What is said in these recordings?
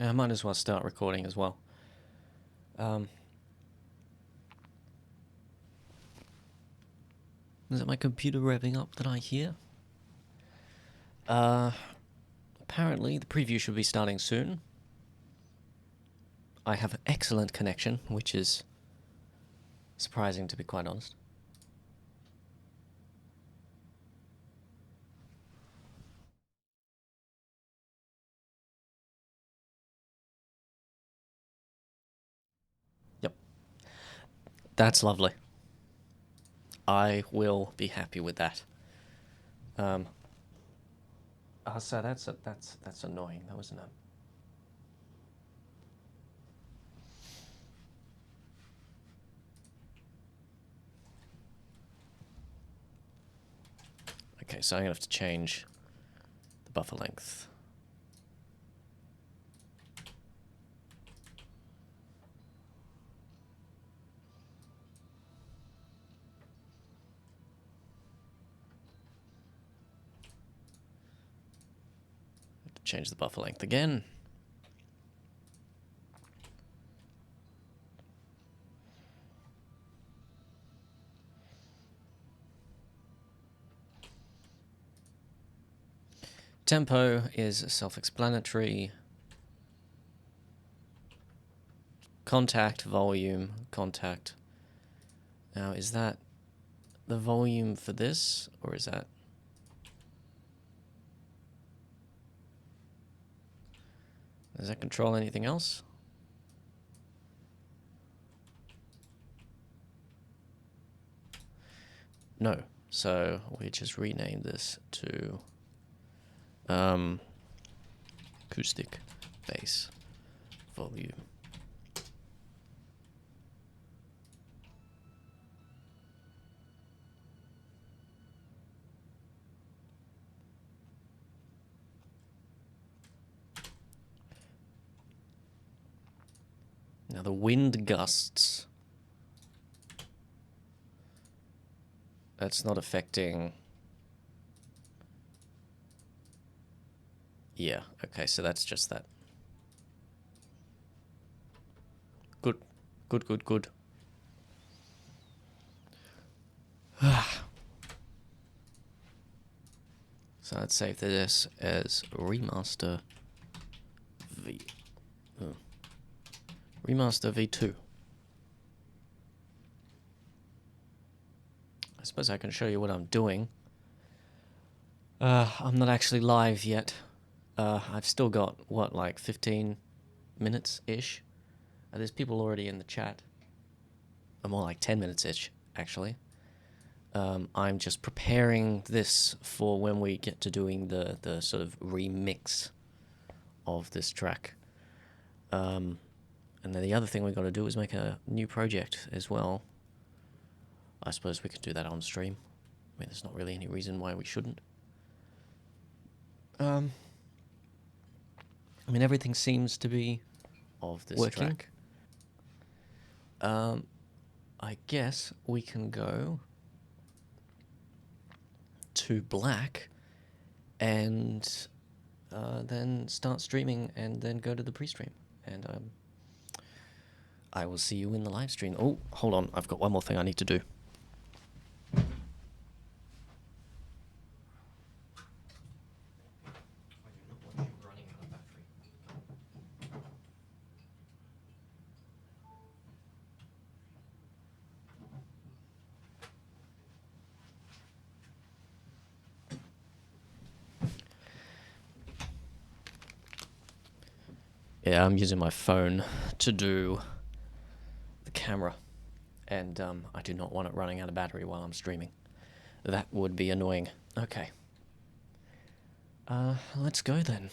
I might as well start recording as well. Is it my computer revving up that I hear? Apparently the preview should be starting soon. I have an excellent connection, which is surprising to be quite honest. Yep. That's lovely. I will be happy with that. So that's annoying. That wasn't a... Okay, so I'm gonna have to change the buffer length. Change the buffer length again. Tempo is self-explanatory. Contact, volume, contact. Now, is that the volume for this, or is that... Does that control anything else? No. So we just rename this to acoustic bass volume. Now the wind gusts, that's not affecting... Yeah, okay, so that's just that. Good, good, good, good. So I'd save this as remaster V. Oh. Remaster V2. I suppose I can show you what I'm doing. I'm not actually live yet. I've still got, what, like 15 minutes-ish? There's people already in the chat. More like 10 minutes-ish, actually. I'm just preparing this for when we get to doing the sort of remix of this track. And then the other thing we've got to do is make a new project as well. I suppose we could do that on stream. I mean, there's not really any reason why we shouldn't. I mean, everything seems to be of this working track. I guess we can go to black and then start streaming and then go to the pre-stream. And I will see you in the live stream. Oh, hold on. I've got one more thing I need to do. Yeah, I'm using my phone to do the camera, and I do not want it running out of battery while I'm streaming. That would be annoying. Okay. Let's go then.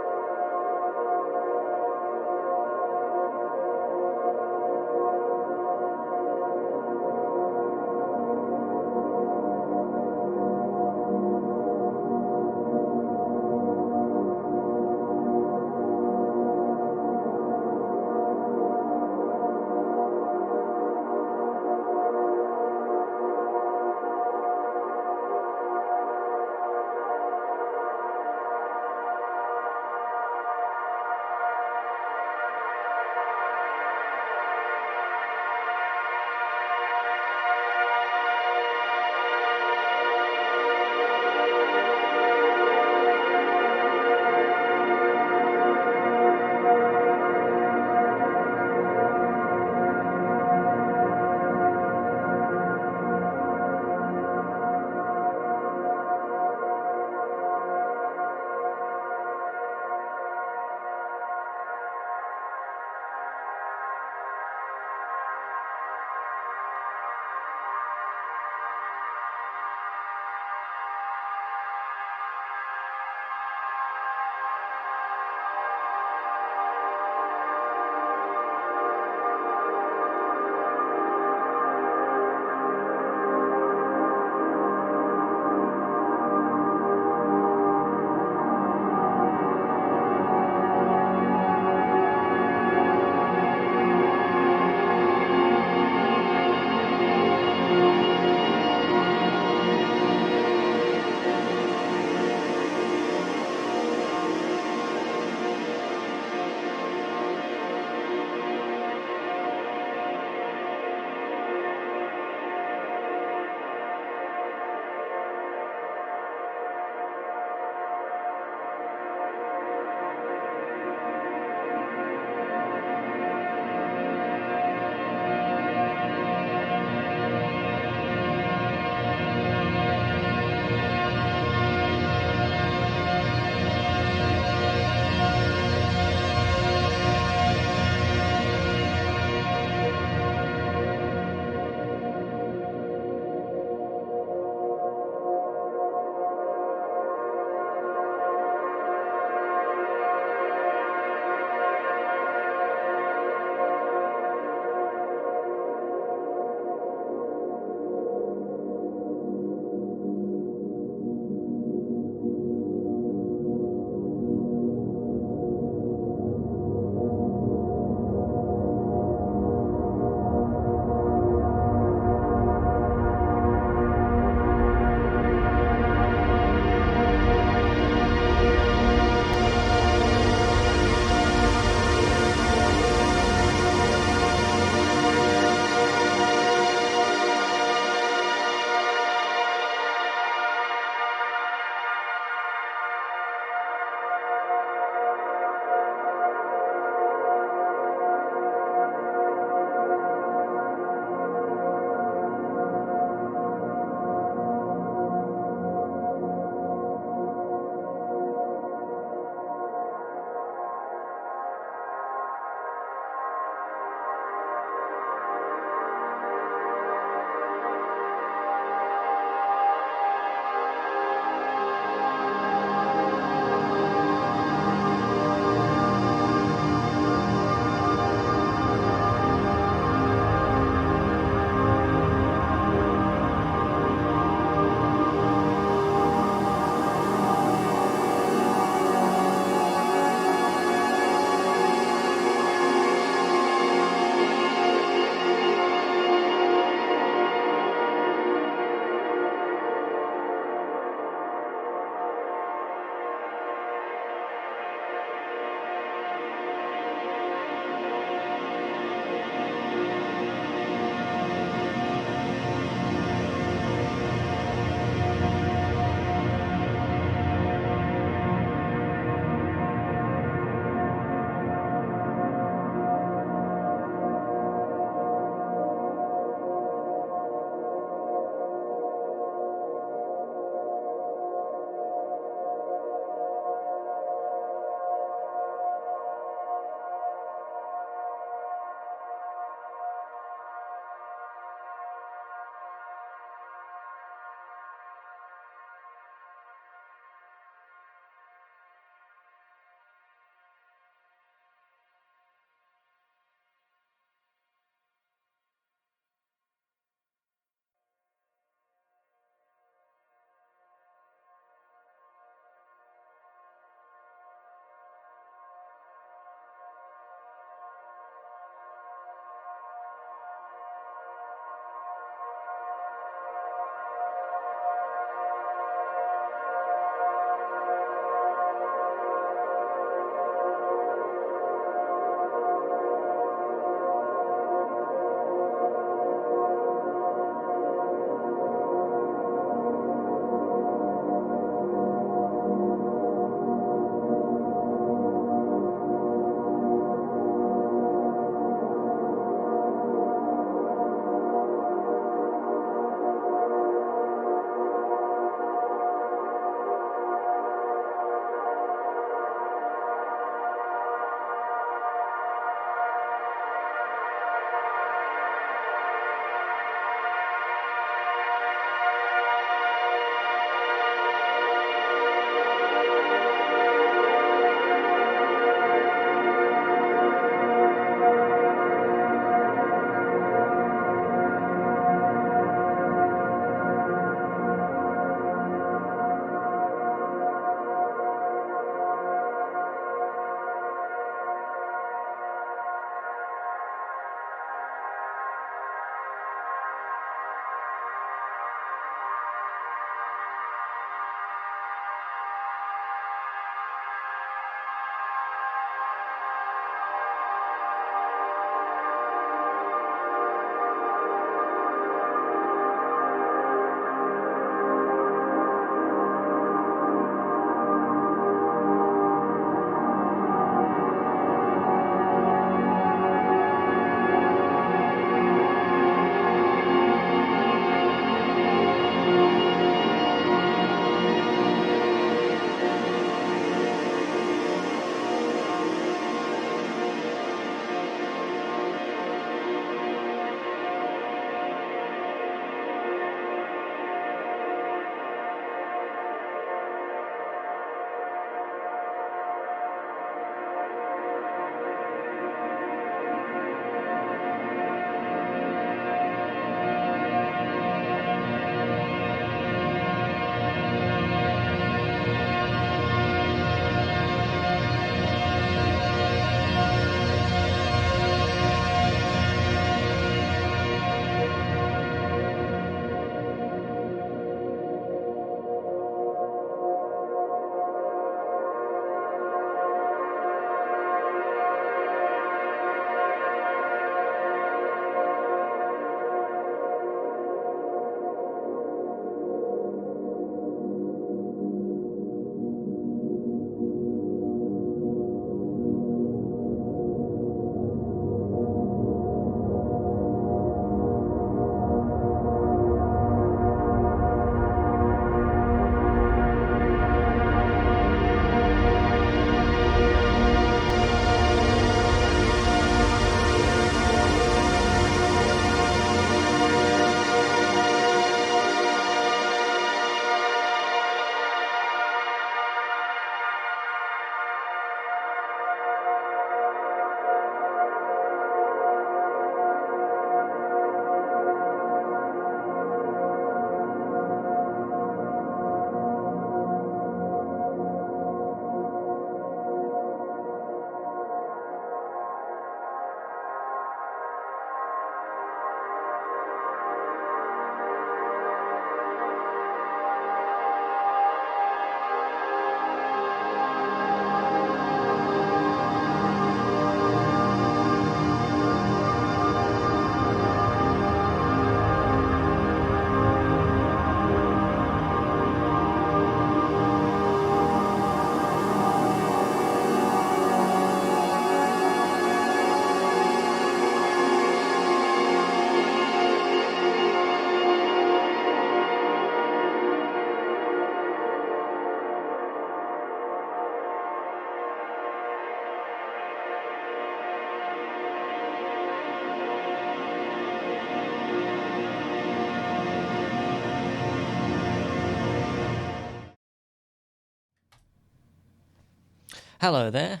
Hello there.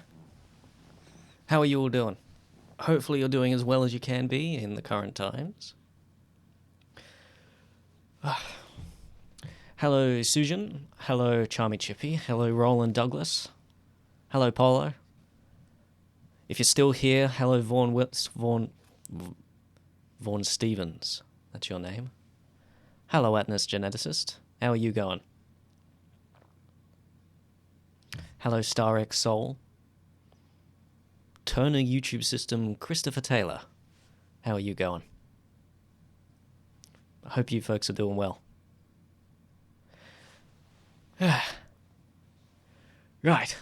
How are you all doing? Hopefully you're doing as well as you can be in the current times. Hello, Susan. Hello, Charmy Chippy. Hello, Roland Douglas. Hello, Polo. If you're still here, hello, Vaughan Stevens. That's your name. Hello, Atlas Geneticist. How are you going? Hello, Star X Soul. Turner YouTube System, Christopher Taylor. How are you going? I hope you folks are doing well. Right.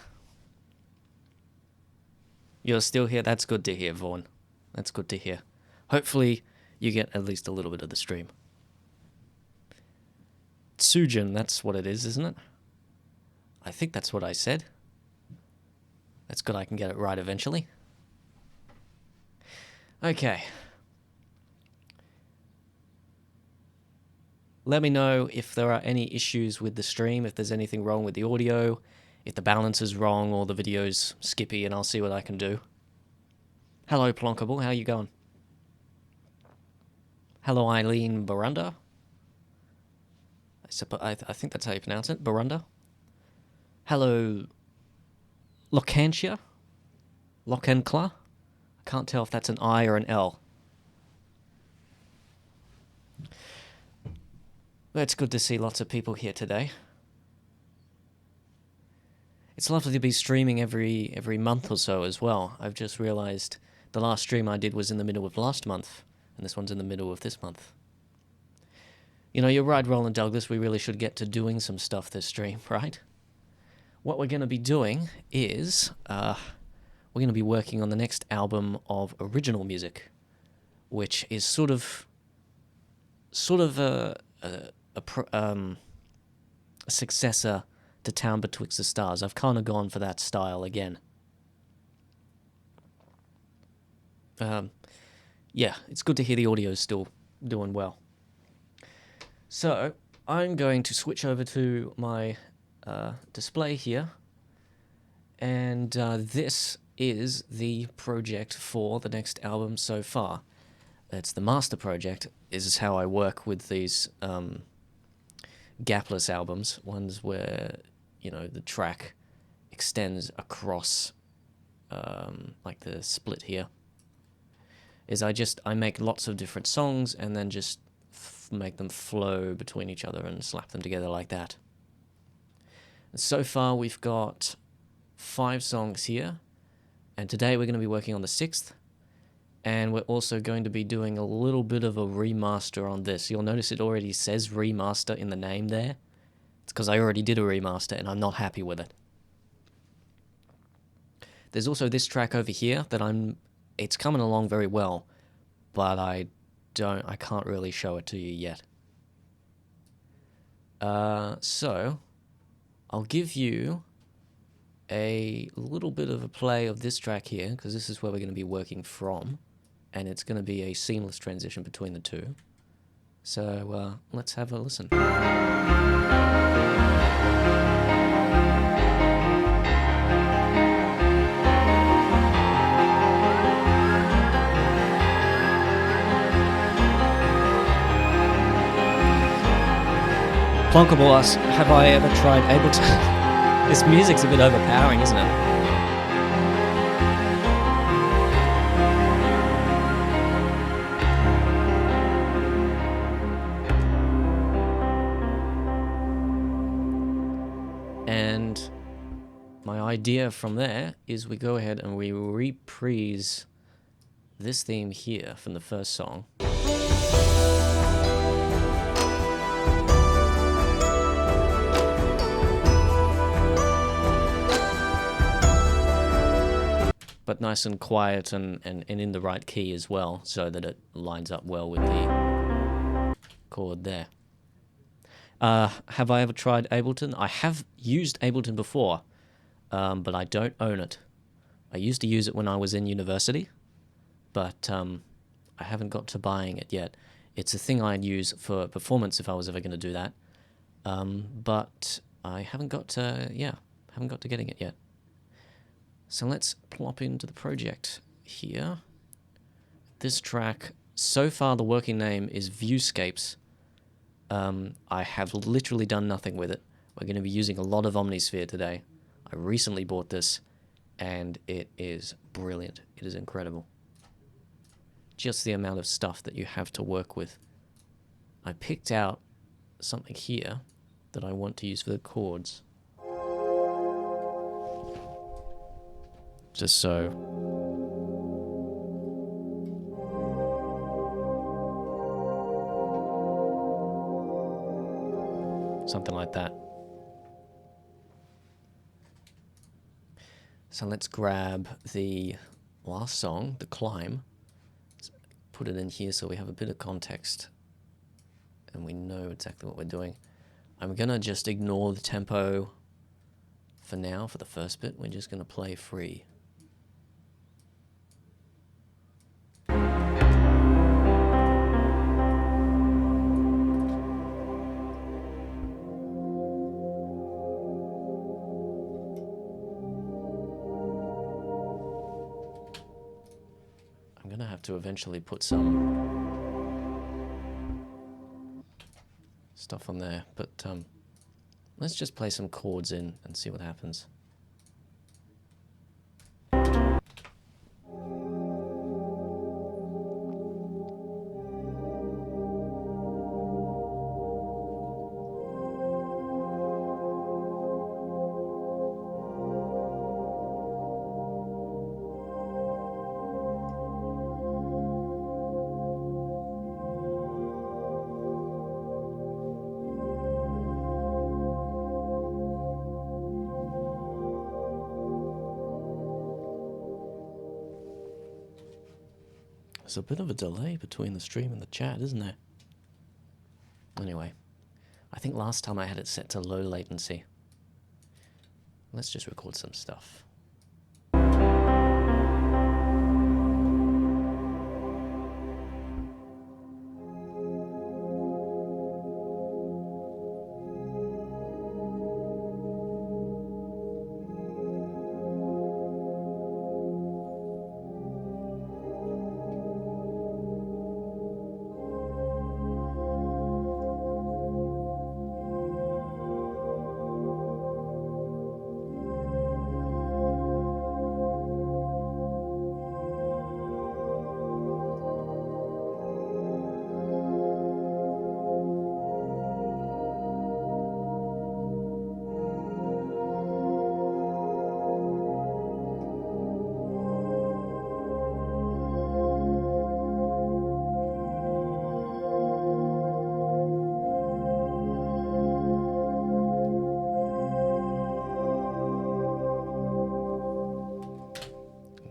You're still here? That's good to hear, Vaughn. That's good to hear. Hopefully you get at least a little bit of the stream. Tsujin, that's what it is, isn't it? I think that's what I said. That's good, I can get it right eventually. Okay. Let me know if there are any issues with the stream, if there's anything wrong with the audio, if the balance is wrong or the video's skippy, and I'll see what I can do. Hello, Plonkable, how you going? Hello, Eileen Barunda. I think that's how you pronounce it, Barunda. Hello, Locantia? Locancla? I can't tell if that's an I or an L. It's good to see lots of people here today. It's lovely to be streaming every month or so as well. I've just realized the last stream I did was in the middle of last month, and this one's in the middle of this month. You know, you're right, Roland Douglas, we really should get to doing some stuff this stream, right? What we're going to be doing is, we're going to be working on the next album of original music, which is sort of a successor to Town Betwixt the Stars. I've kind of gone for that style again. Yeah, it's good to hear the audio is still doing well. So, I'm going to switch over to my display here, and this is the project for the next album so far. It's the master project. This is how I work with these gapless albums, ones where, you know, the track extends across, like the split here, is I make lots of different songs and then just make them flow between each other and slap them together like that. And so far we've got 5 songs here, and today we're going to be working on the 6th, and we're also going to be doing a little bit of a remaster on this. You'll notice it already says remaster in the name there. It's because I already did a remaster and I'm not happy with it. There's also this track over here that it's coming along very well, but I can't really show it to you yet. So I'll give you a little bit of a play of this track here, because this is where we're going to be working from, and it's going to be a seamless transition between the two. So let's have a listen. Plonkable asks, have I ever tried Ableton? This music's a bit overpowering, isn't it? And my idea from there is we go ahead and we reprise this theme here from the first song. But nice and quiet and in the right key as well, so that it lines up well with the chord there. Have I ever tried Ableton? I have used Ableton before, but I don't own it. I used to use it when I was in university, but I haven't got to buying it yet. It's a thing I'd use for performance if I was ever going to do that, but I haven't got to getting it yet. So let's plop into the project here. This track, so far the working name is Viewscapes. I have literally done nothing with it. We're going to be using a lot of Omnisphere today. I recently bought this, and it is brilliant. It is incredible. Just the amount of stuff that you have to work with. I picked out something here that I want to use for the chords. Just so. Something like that. So let's grab the last song, The Climb. Let's put it in here so we have a bit of context and we know exactly what we're doing. I'm going to just ignore the tempo for now, for the first bit. We're just going to play free. I'm going to have to eventually put some stuff on there, but let's just play some chords in and see what happens. There's a bit of a delay between the stream and the chat, isn't there? Anyway, I think last time I had it set to low latency. Let's just record some stuff.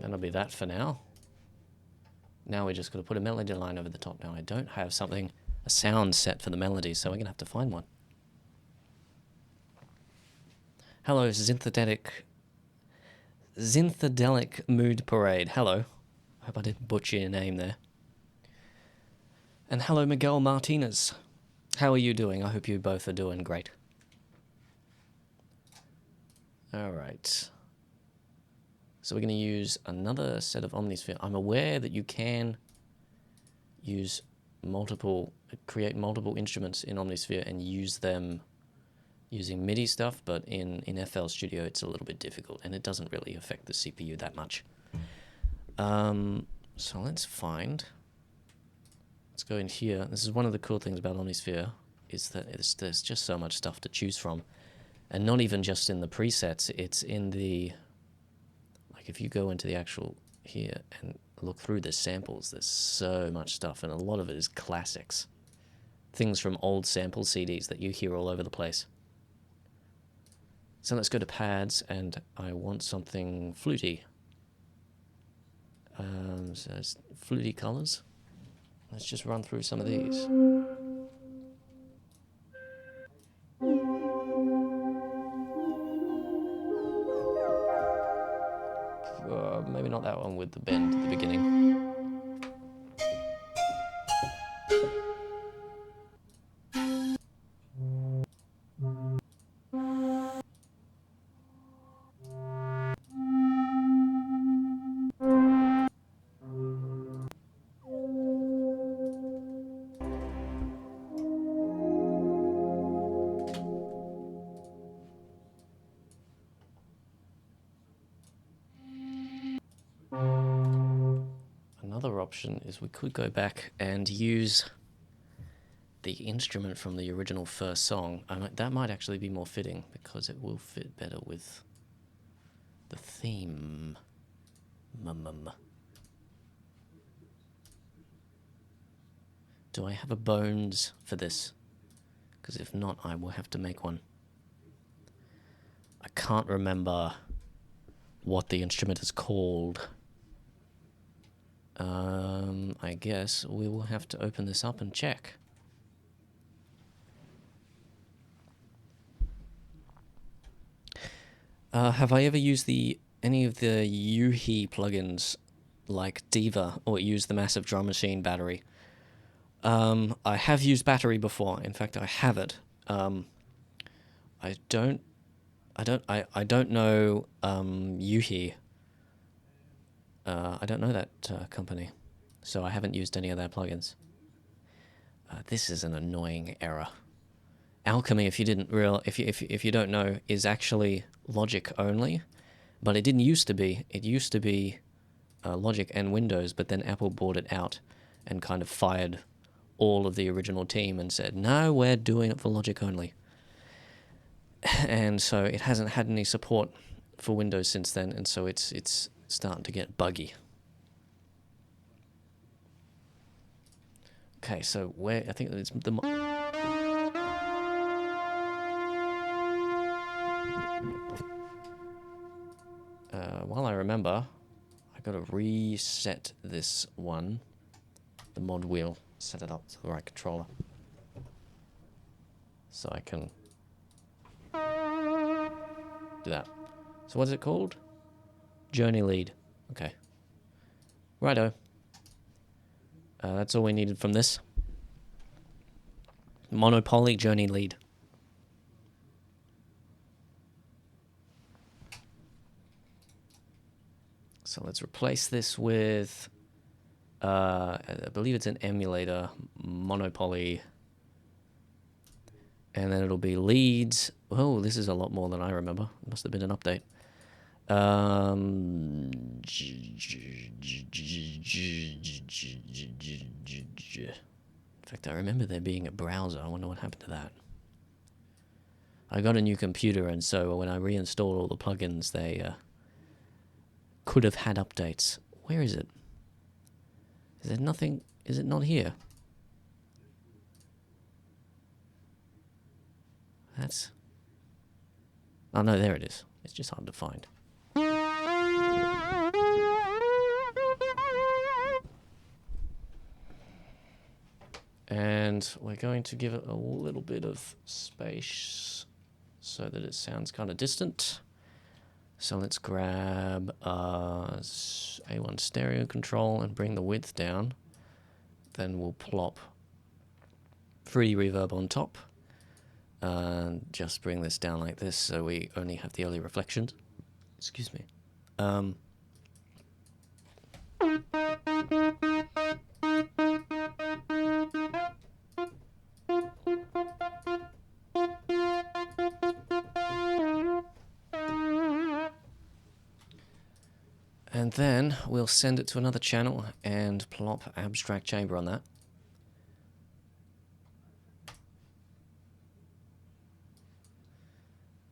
That'll be that for now. Now we're just going to put a melody line over the top. Now I don't have something, a sound set for the melody, so we're going to have to find one. Hello, Synthedelic Mood Parade. Hello. I hope I didn't butcher your name there. And hello, Miguel Martinez. How are you doing? I hope you both are doing great. All right. So we're going to use another set of Omnisphere. I'm aware that you can use create multiple instruments in Omnisphere and use them using MIDI stuff, but in FL Studio it's a little bit difficult and it doesn't really affect the CPU that much. So let's go in here. This is one of the cool things about Omnisphere, is that there's just so much stuff to choose from. And not even just in the presets, it's in the... If you go into the actual here and look through the samples, there's so much stuff, and a lot of it is classics. Things from old sample CDs that you hear all over the place. So let's go to pads, and I want something fluty. So it's fluty colors. Let's just run through some of these. Maybe not that one with the bend at the beginning. another option is we could go back and use the instrument from the original first song. That might actually be more fitting because it will fit better with the theme. Do I have a bones for this? Because if not, I will have to make one. I can't remember what the instrument is called. I guess we will have to open this up and check. Have I ever used any of the Yuhi plugins like Diva or used the massive drum machine battery? I have used battery before. In fact, I have it. I don't know Yuhi. I don't know that company, so I haven't used any of their plugins. This is an annoying error. Alchemy, if you don't know, is actually Logic only, but it didn't used to be. It used to be Logic and Windows, but then Apple bought it out and kind of fired all of the original team and said, no, we're doing it for Logic only. And so it hasn't had any support for Windows since then, and so it's starting to get buggy. Okay, so I think it's the... while I remember, I gotta reset this one, the mod wheel, set it up to the right controller, so I can do that. So what's it called? Journey lead. Okay. Righto. That's all we needed from this. Monopoly journey lead. So let's replace this with, I believe it's an emulator, Monopoly. And then it'll be leads. Oh, this is a lot more than I remember. It must have been an update. In fact, I remember there being a browser. I wonder what happened to that. I got a new computer, and so when I reinstalled all the plugins, they could have had updates. Where is it? Is there nothing? Is it not here? That's... Oh no, there it is. It's just hard to find. And we're going to give it a little bit of space so that it sounds kind of distant. So let's grab A1 stereo control and bring the width down. Then we'll plop 3D reverb on top. And just bring this down like this so we only have the early reflections. Excuse me. And then we'll send it to another channel and plop abstract chamber on that.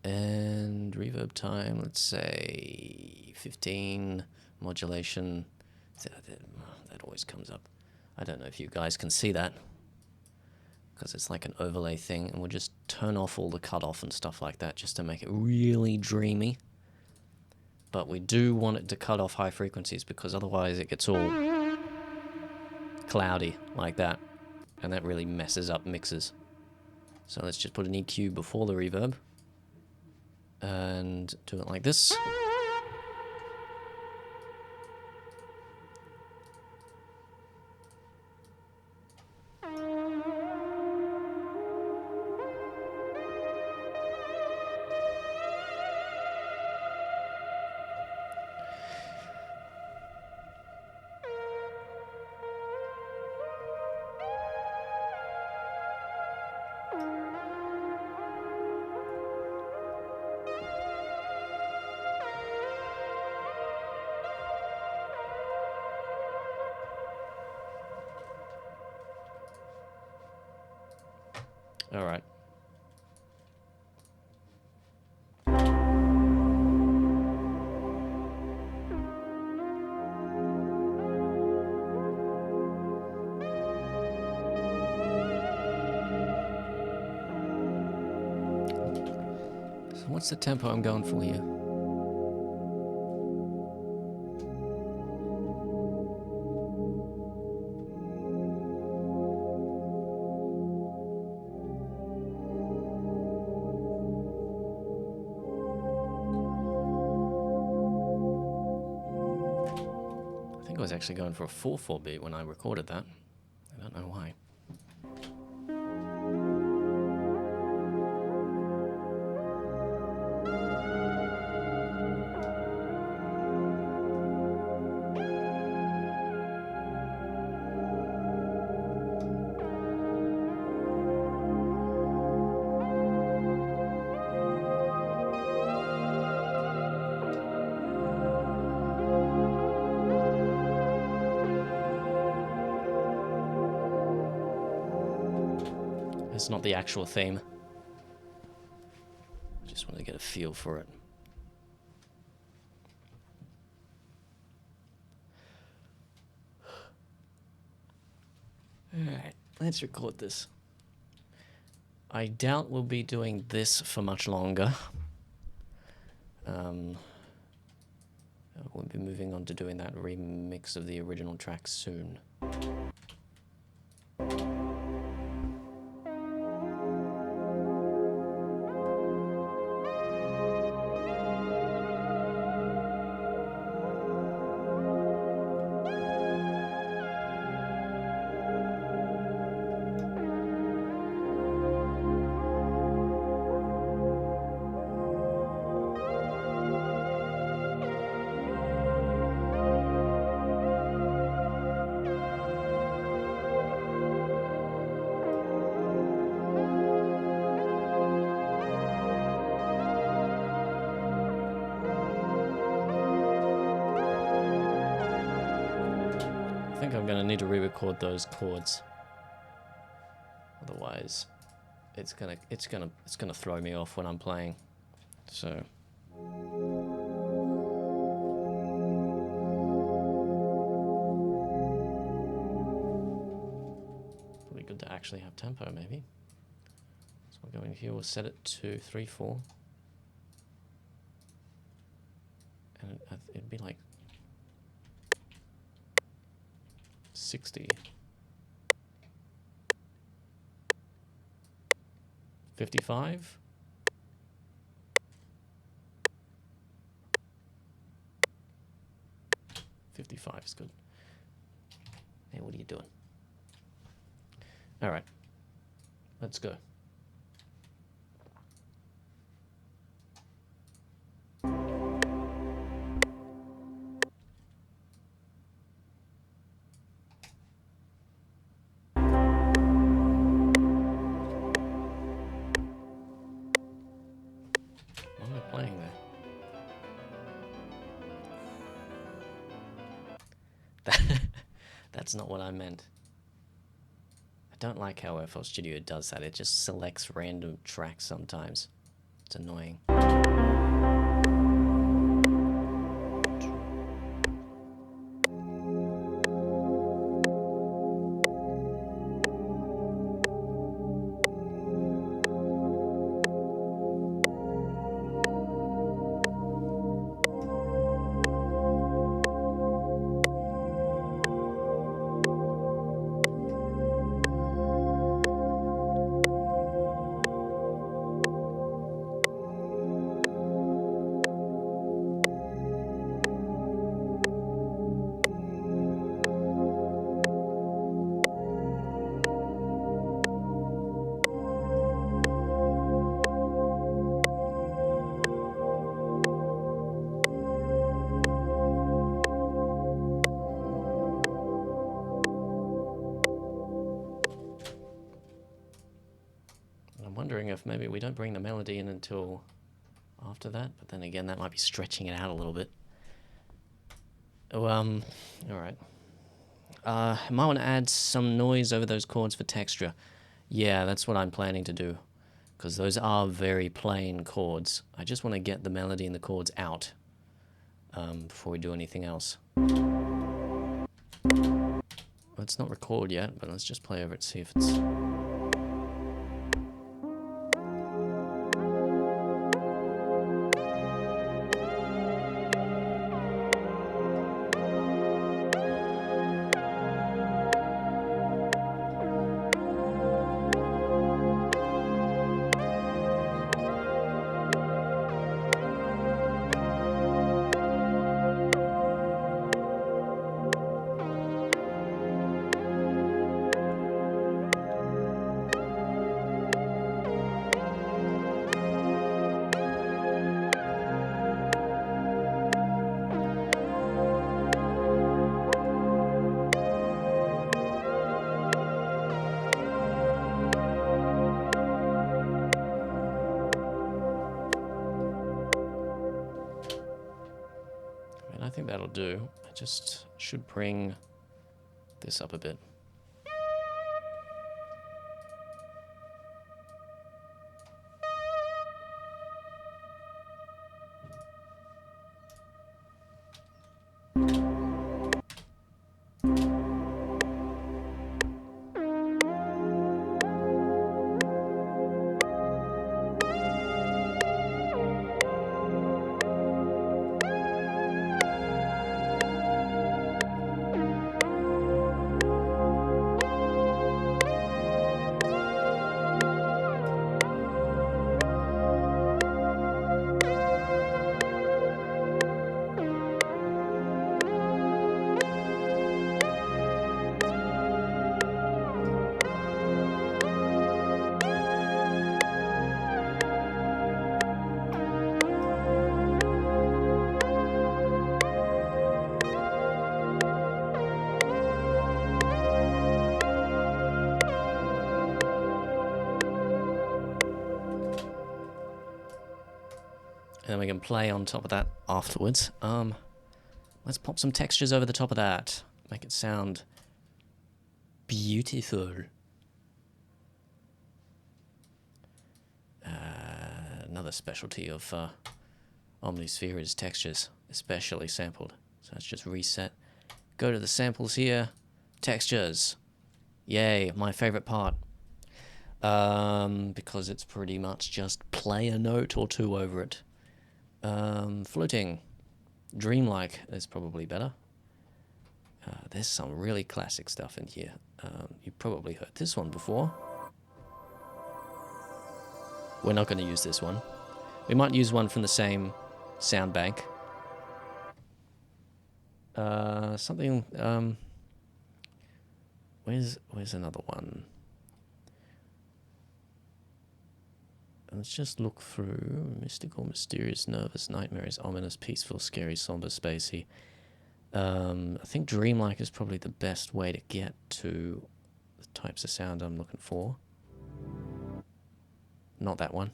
And reverb time, let's say 15, modulation, that always comes up. I don't know if you guys can see that, because it's like an overlay thing, and we'll just turn off all the cutoff and stuff like that just to make it really dreamy. But we do want it to cut off high frequencies, because otherwise it gets all cloudy like that, and that really messes up mixes. So let's just put an EQ before the reverb. And do it like this. Alright. So what's the tempo I'm going for here? I think I was actually going for a 4/4 beat when I recorded that. I don't know why. It's not the actual theme. I just want to get a feel for it. Alright, let's record this. I doubt we'll be doing this for much longer. We'll be moving on to doing that remix of the original track soon. I think I'm gonna need to re-record those chords. Otherwise, it's gonna throw me off when I'm playing. So. Probably good to actually have tempo, maybe. So we'll go in here, we'll set it to 3/4. And it'd be like 60. 55. $55 is good. Hey, what are you doing? All right, let's go. What am I playing there? That's not what I meant. I don't like how FL Studio does that. It just selects random tracks sometimes. It's annoying. I'm wondering if maybe we don't bring the melody in until after that, but then again, that might be stretching it out a little bit. Oh, all right. I might want to add some noise over those chords for texture. Yeah, that's what I'm planning to do. Because those are very plain chords. I just want to get the melody and the chords out before we do anything else. Let's not record yet, but let's just play over it, see if it's... I think that'll do. I just should bring this up a bit. And then we can play on top of that afterwards. Let's pop some textures over the top of that. Make it sound beautiful. Another specialty of Omnisphere is textures, especially sampled. So let's just reset. Go to the samples here. Textures. Yay, my favorite part. Because it's pretty much just play a note or two over it. Fluting. Dreamlike is probably better. There's some really classic stuff in here. You've probably heard this one before. We're not going to use this one. We might use one from the same sound bank. Something... Where's another one? Let's just look through. Mystical, mysterious, nervous, nightmares, ominous, peaceful, scary, somber, spacey. I think dreamlike is probably the best way to get to the types of sound I'm looking for. Not that one.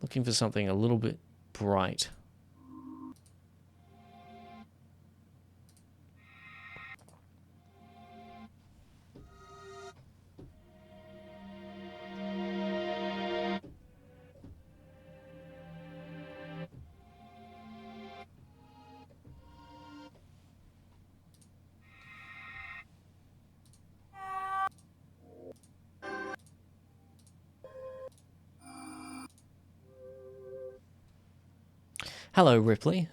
Looking for something a little bit bright. Hello, Ripley.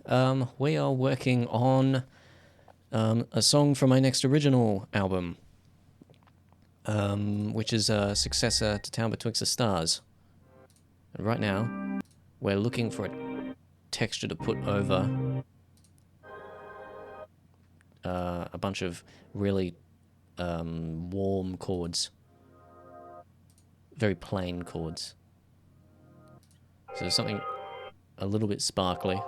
We are working on a song from my next original album, which is a successor to Town Betwixt the Stars. And right now, we're looking for a texture to put over a bunch of really warm chords, very plain chords. So something a little bit sparkly,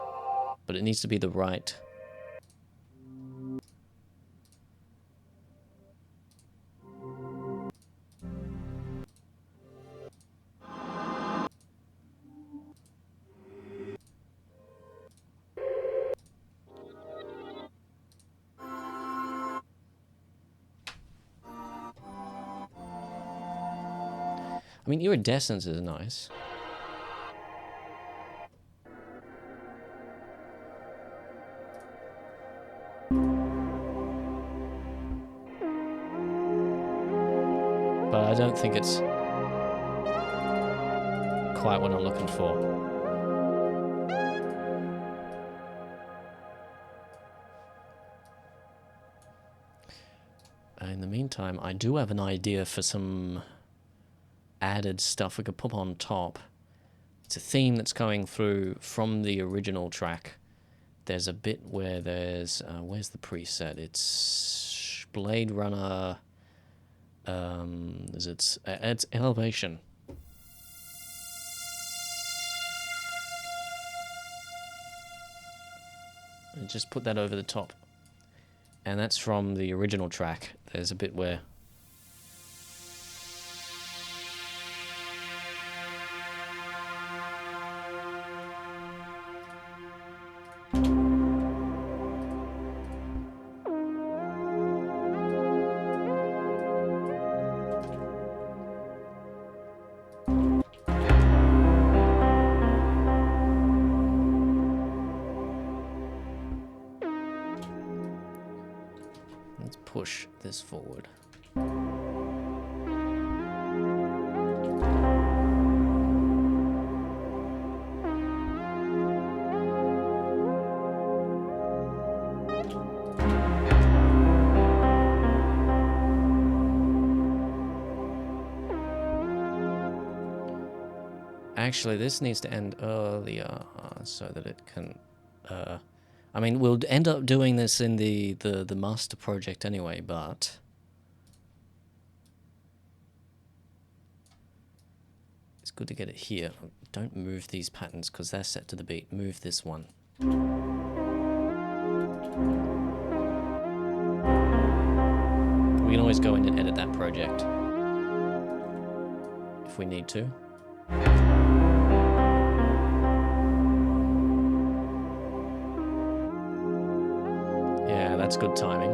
but it needs to be the right. I mean, iridescence is nice. But I don't think it's quite what I'm looking for. In the meantime, I do have an idea for some added stuff we could put on top. It's a theme that's coming through from the original track. There's a bit where there's... where's the preset? It's Blade Runner... it's Elevation. And just put that over the top. And that's from the original track. There's a bit where... Let's push this forward. Actually, this needs to end earlier so that it can... I mean, we'll end up doing this in the master project anyway, but... it's good to get it here. Don't move these patterns because they're set to the beat. Move this one. We can always go in and edit that project if we need to. Yeah, that's good timing.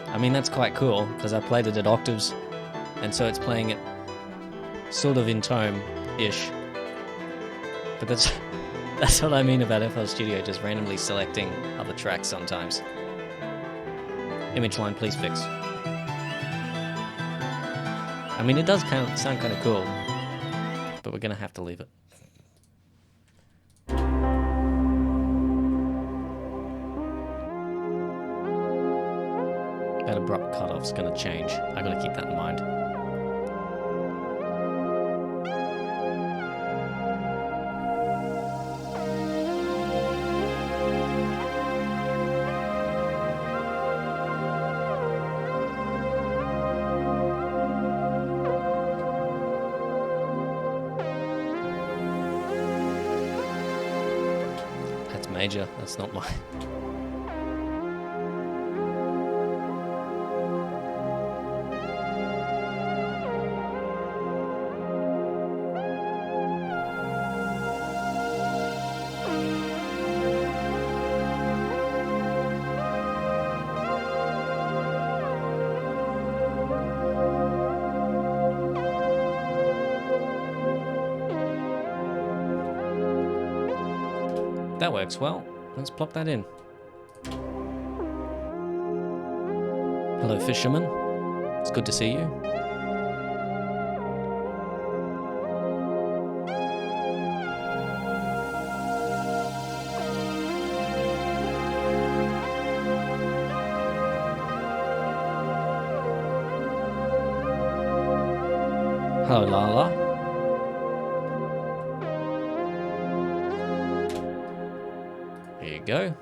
I mean, that's quite cool because I played it at octaves, and so it's playing it sort of in tone-ish. But that's what I mean about FL Studio, just randomly selecting other tracks sometimes. Image line, please fix. I mean, it does sound kind of cool, but we're going to have to leave it. That abrupt cutoff's going to change. I got to keep that in mind. Major, that's not mine. That works well. Let's plop that in. Hello, fisherman. It's good to see you. Hello, Lala. Go.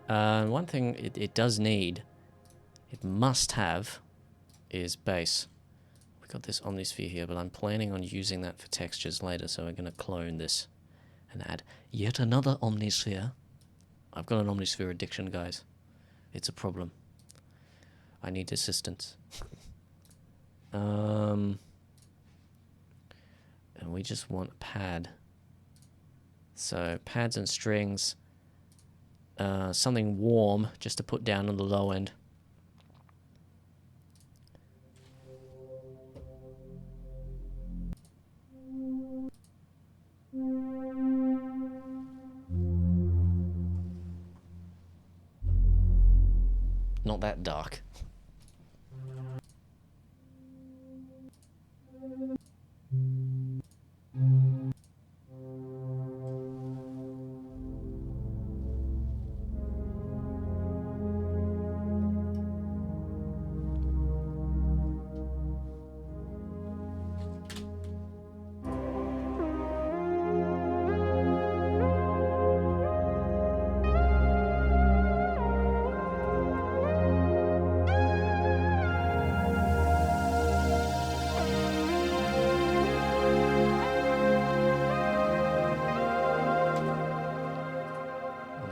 One thing it does need, it must have, is bass. We got this Omnisphere here, but I'm planning on using that for textures later, so we're going to clone this and add yet another Omnisphere. I've got an Omnisphere addiction, guys. It's a problem. I need assistance. And we just want a pad. So pads and strings. Something warm just to put down on the low end. Not that dark.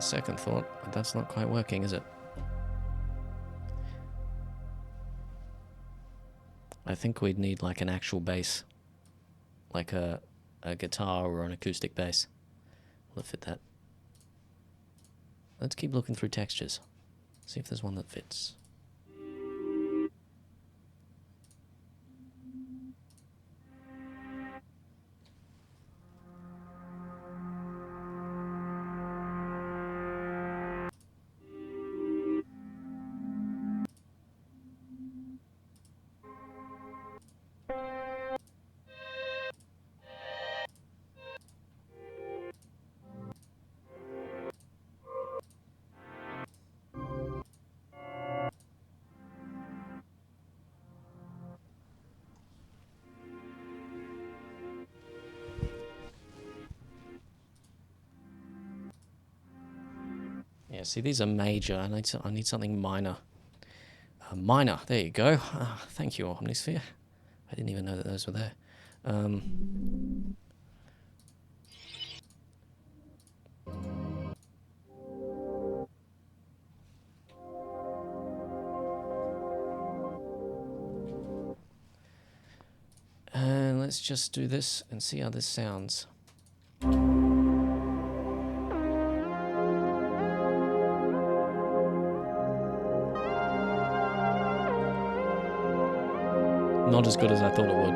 Second thought, that's not quite working, is it? I think we'd need like an actual bass, like a guitar or an acoustic bass. Will it fit that? Let's keep looking through textures, see if there's one that fits. Yeah, see, these are major. I need something minor. Minor, there you go. Thank you, Omnisphere. I didn't even know that those were there. And let's just do this and see how this sounds. Not as good as I thought it would.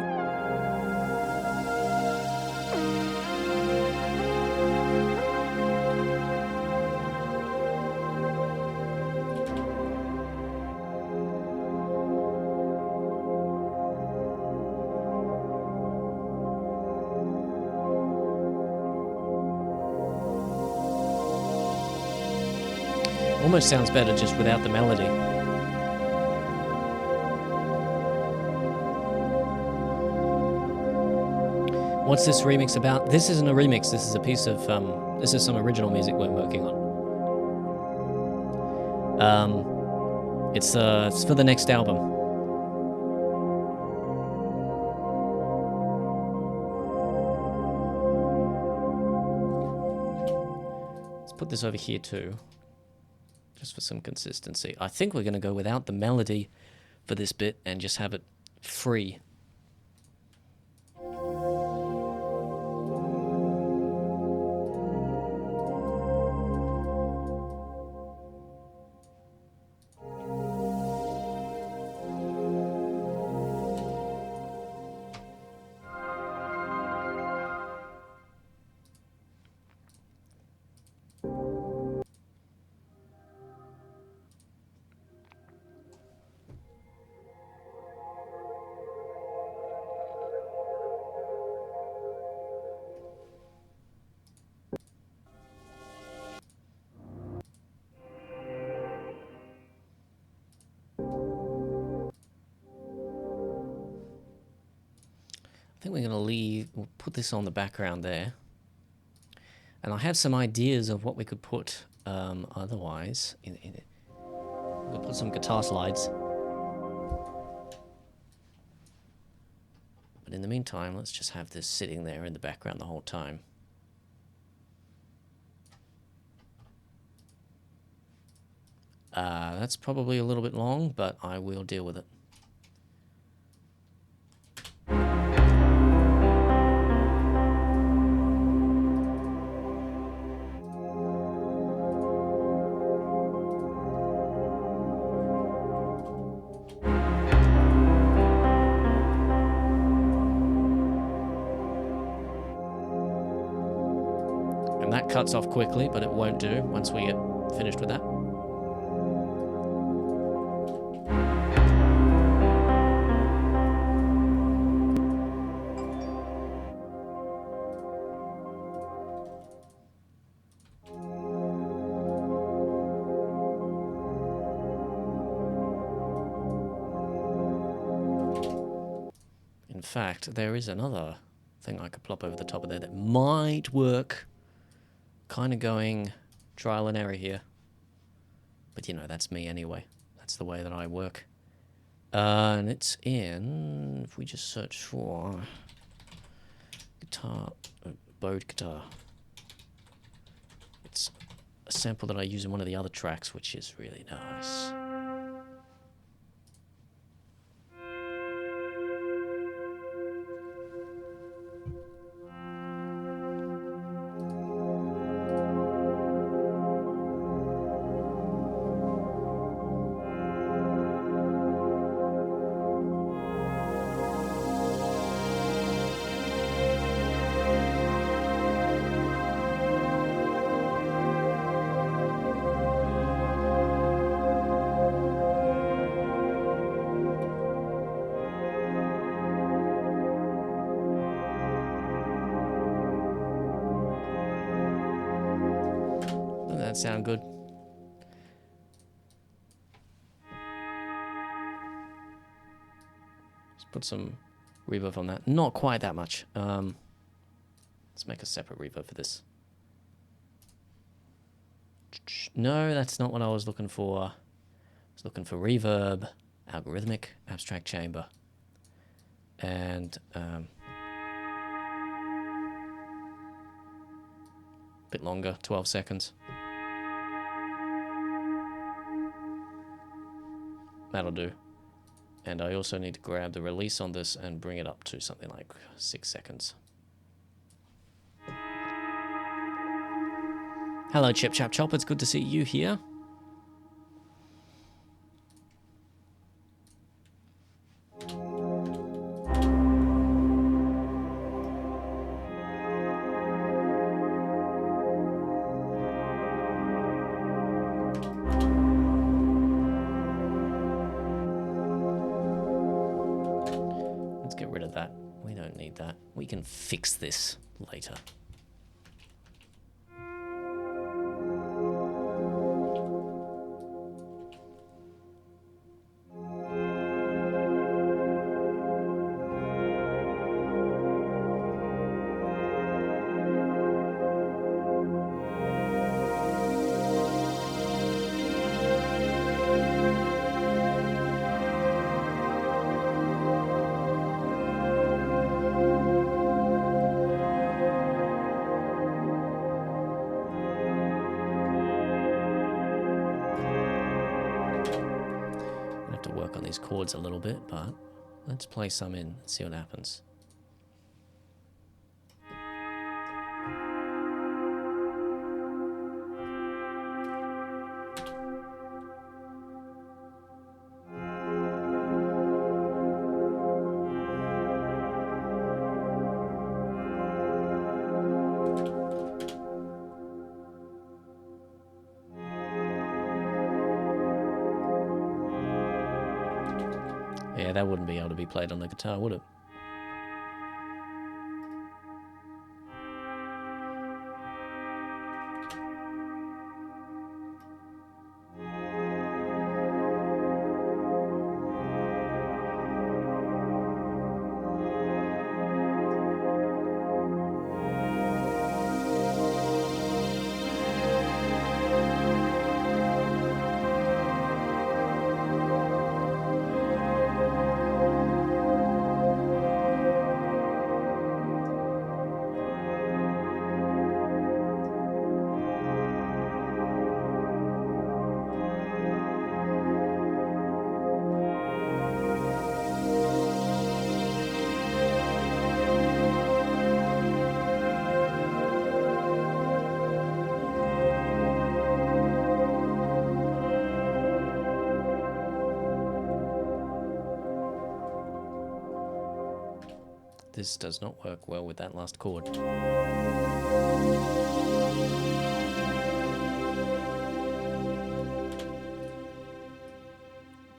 Almost sounds better just without the melody. What's this remix about? This isn't a remix. This is a piece of this is some original music we're working on. It's for the next album. Let's put this over here too, just for some consistency. I think we're going to go without the melody for this bit and just have it free. I think we're going to we'll put this on the background there. And I have some ideas of what we could put otherwise in it. We'll put some guitar slides. But in the meantime, let's just have this sitting there in the background the whole time. That's probably a little bit long, but I will deal with it. That cuts off quickly, but it won't do once we get finished with that. In fact, there is another thing I could plop over the top of there that might work. Kind of going trial and error here. But you know, that's me anyway. That's the way that I work. And it's in, if we just search for guitar, bowed guitar. It's a sample that I use in one of the other tracks, which is really nice. That sound good. Let's put some reverb on that. Not quite that much. Let's make a separate reverb for this. No, that's not what I was looking for. I was looking for reverb, algorithmic, abstract chamber, and bit longer, 12 seconds. That'll do. And I also need to grab the release on this and bring it up to something like 6 seconds. Hello, Chip Chap Chop. It's good to see you here. Get rid of that. We don't need that. We can fix this later. Chords a little bit, but let's play some in and see what happens. Yeah, that wouldn't be able to be played on the guitar, would it? This does not work well with that last chord.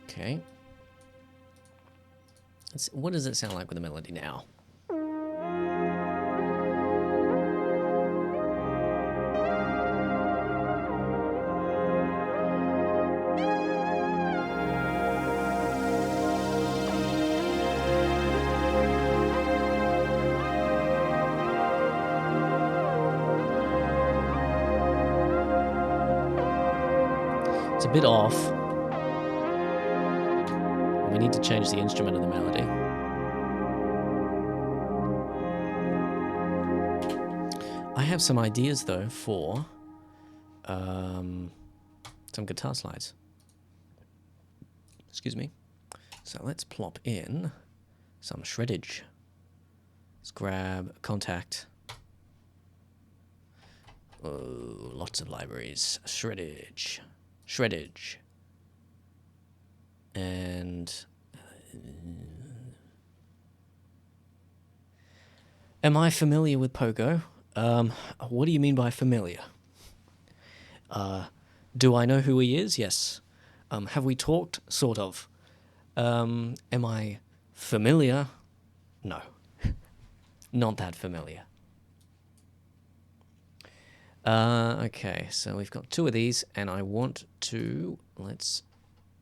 Okay. What does it sound like with the melody now? It's a bit off. We need to change the instrument of the melody. I have some ideas though for some guitar slides. Excuse me. So let's plop in some shreddage. Let's grab Contact. Oh, lots of libraries. Shreddage. Shreddage. And am I familiar with Pogo? What do you mean by familiar? Do I know who he is? Yes. Have we talked? Sort of. Am I familiar? No. Not that familiar. Okay, so we've got 2 of these, and I want to... Let's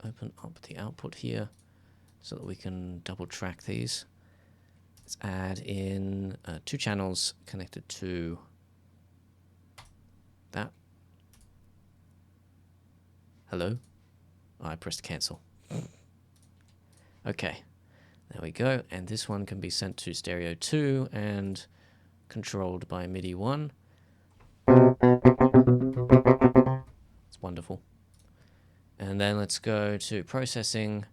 open up the output here so that we can double track these. Let's add in 2 channels connected to that. Hello? Oh, I pressed cancel. Okay, there we go. And this one can be sent to stereo 2 and controlled by MIDI 1. It's wonderful. And then let's go to processing,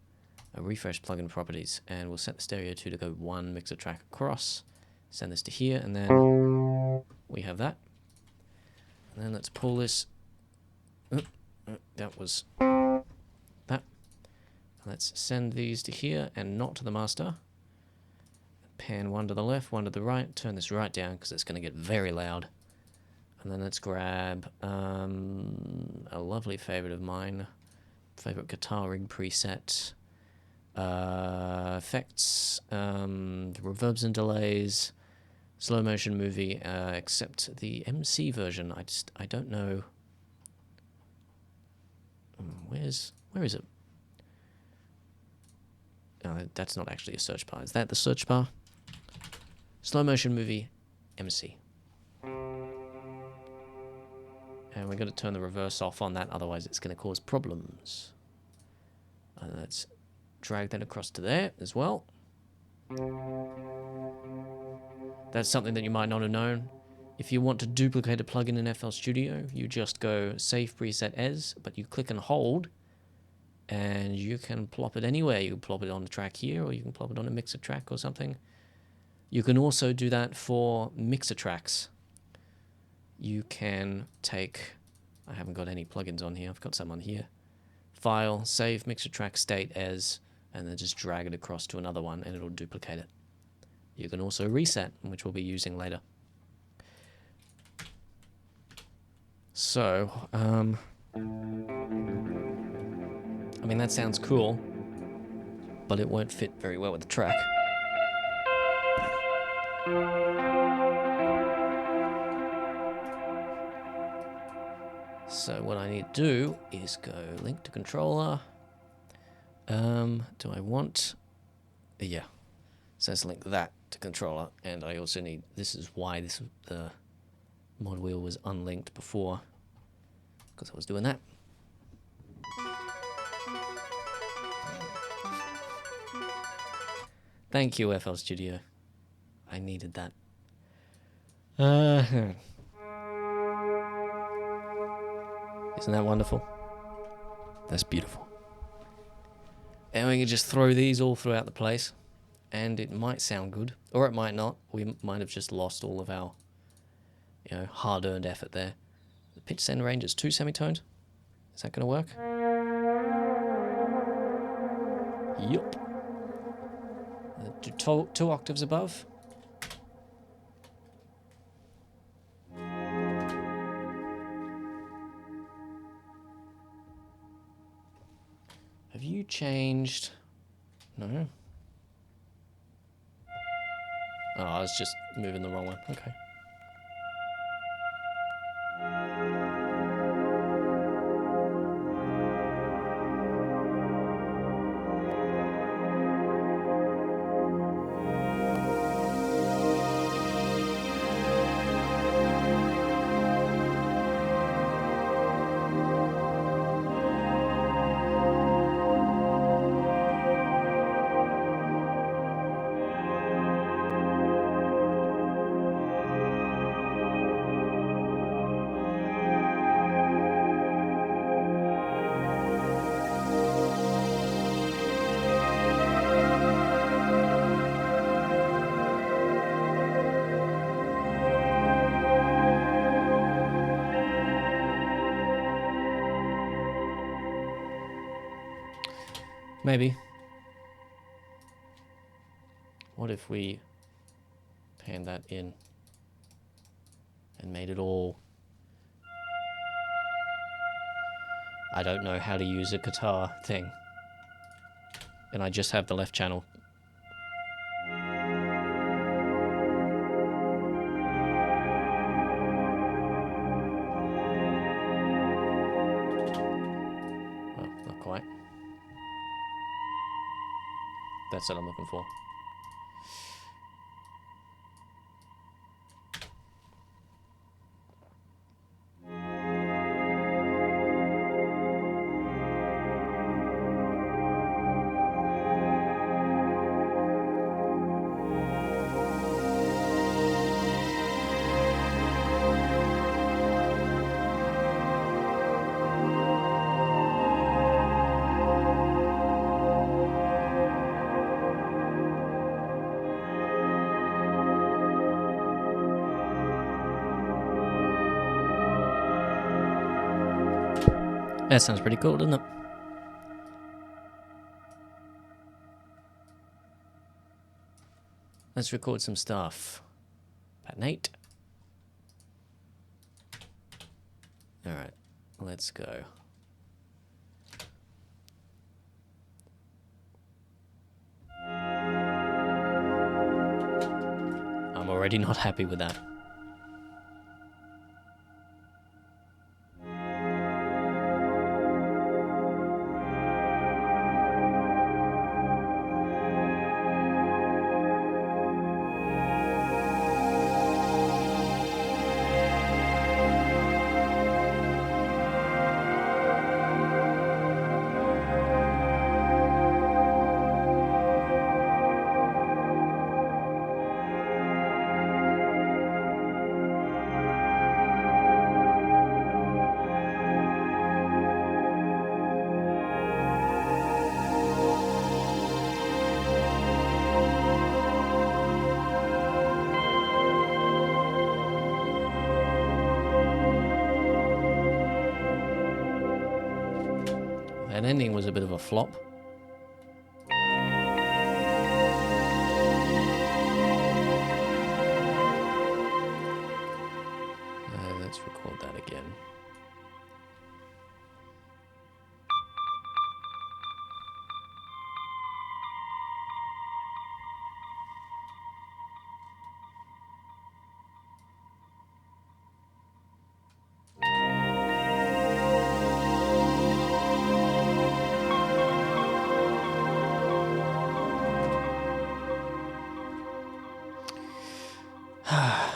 refresh plugin properties, and we'll set the stereo 2 to go 1 mixer track across. Send this to here, and then we have that. And then let's pull this. That was that. Let's send these to here and not to the master. Pan 1 to the left, 1 to the right. Turn this right down because it's going to get very loud. And then let's grab a lovely favorite of mine. Favorite guitar rig preset, effects, reverbs and delays, slow motion movie, except the MC version. I don't know. Where is it? That's not actually a search bar. Is that the search bar? Slow motion movie, MC. And we're going to turn the reverse off on that, otherwise it's going to cause problems. And let's drag that across to there as well. That's something that you might not have known. If you want to duplicate a plugin in FL Studio, you just go Save Preset As, but you click and hold, and you can plop it anywhere. You can plop it on the track here, or you can plop it on a mixer track or something. You can also do that for mixer tracks. You can take, I haven't got any plugins on here, I've got some on here. File, save mixer track state as, and then just drag it across to another one and it'll duplicate it. You can also reset, which we'll be using later. So, I mean, that sounds cool, but it won't fit very well with the track. So what I need to do is go link to controller. Do I want... Yeah. So let's link that to controller. And I also need... This is why the mod wheel was unlinked before. Because I was doing that. Thank you, FL Studio. I needed that. Isn't that wonderful? That's beautiful. And we can just throw these all throughout the place, and it might sound good, or it might not. We might have just lost all of our, hard-earned effort there. The pitch send range is 2 semitones. Is that going to work? Yup. Do 2 octaves above. you changed? No. Oh, I was just moving the wrong one. Okay. Maybe. What if we panned that in and made it all... I don't know how to use a guitar thing. And I just have the left channel. Well, not quite. That's what I'm looking for. That sounds pretty cool, doesn't it? Let's record some stuff. Pat Nate. Alright, let's go. I'm already not happy with that. That ending was a bit of a flop. Let's record that again.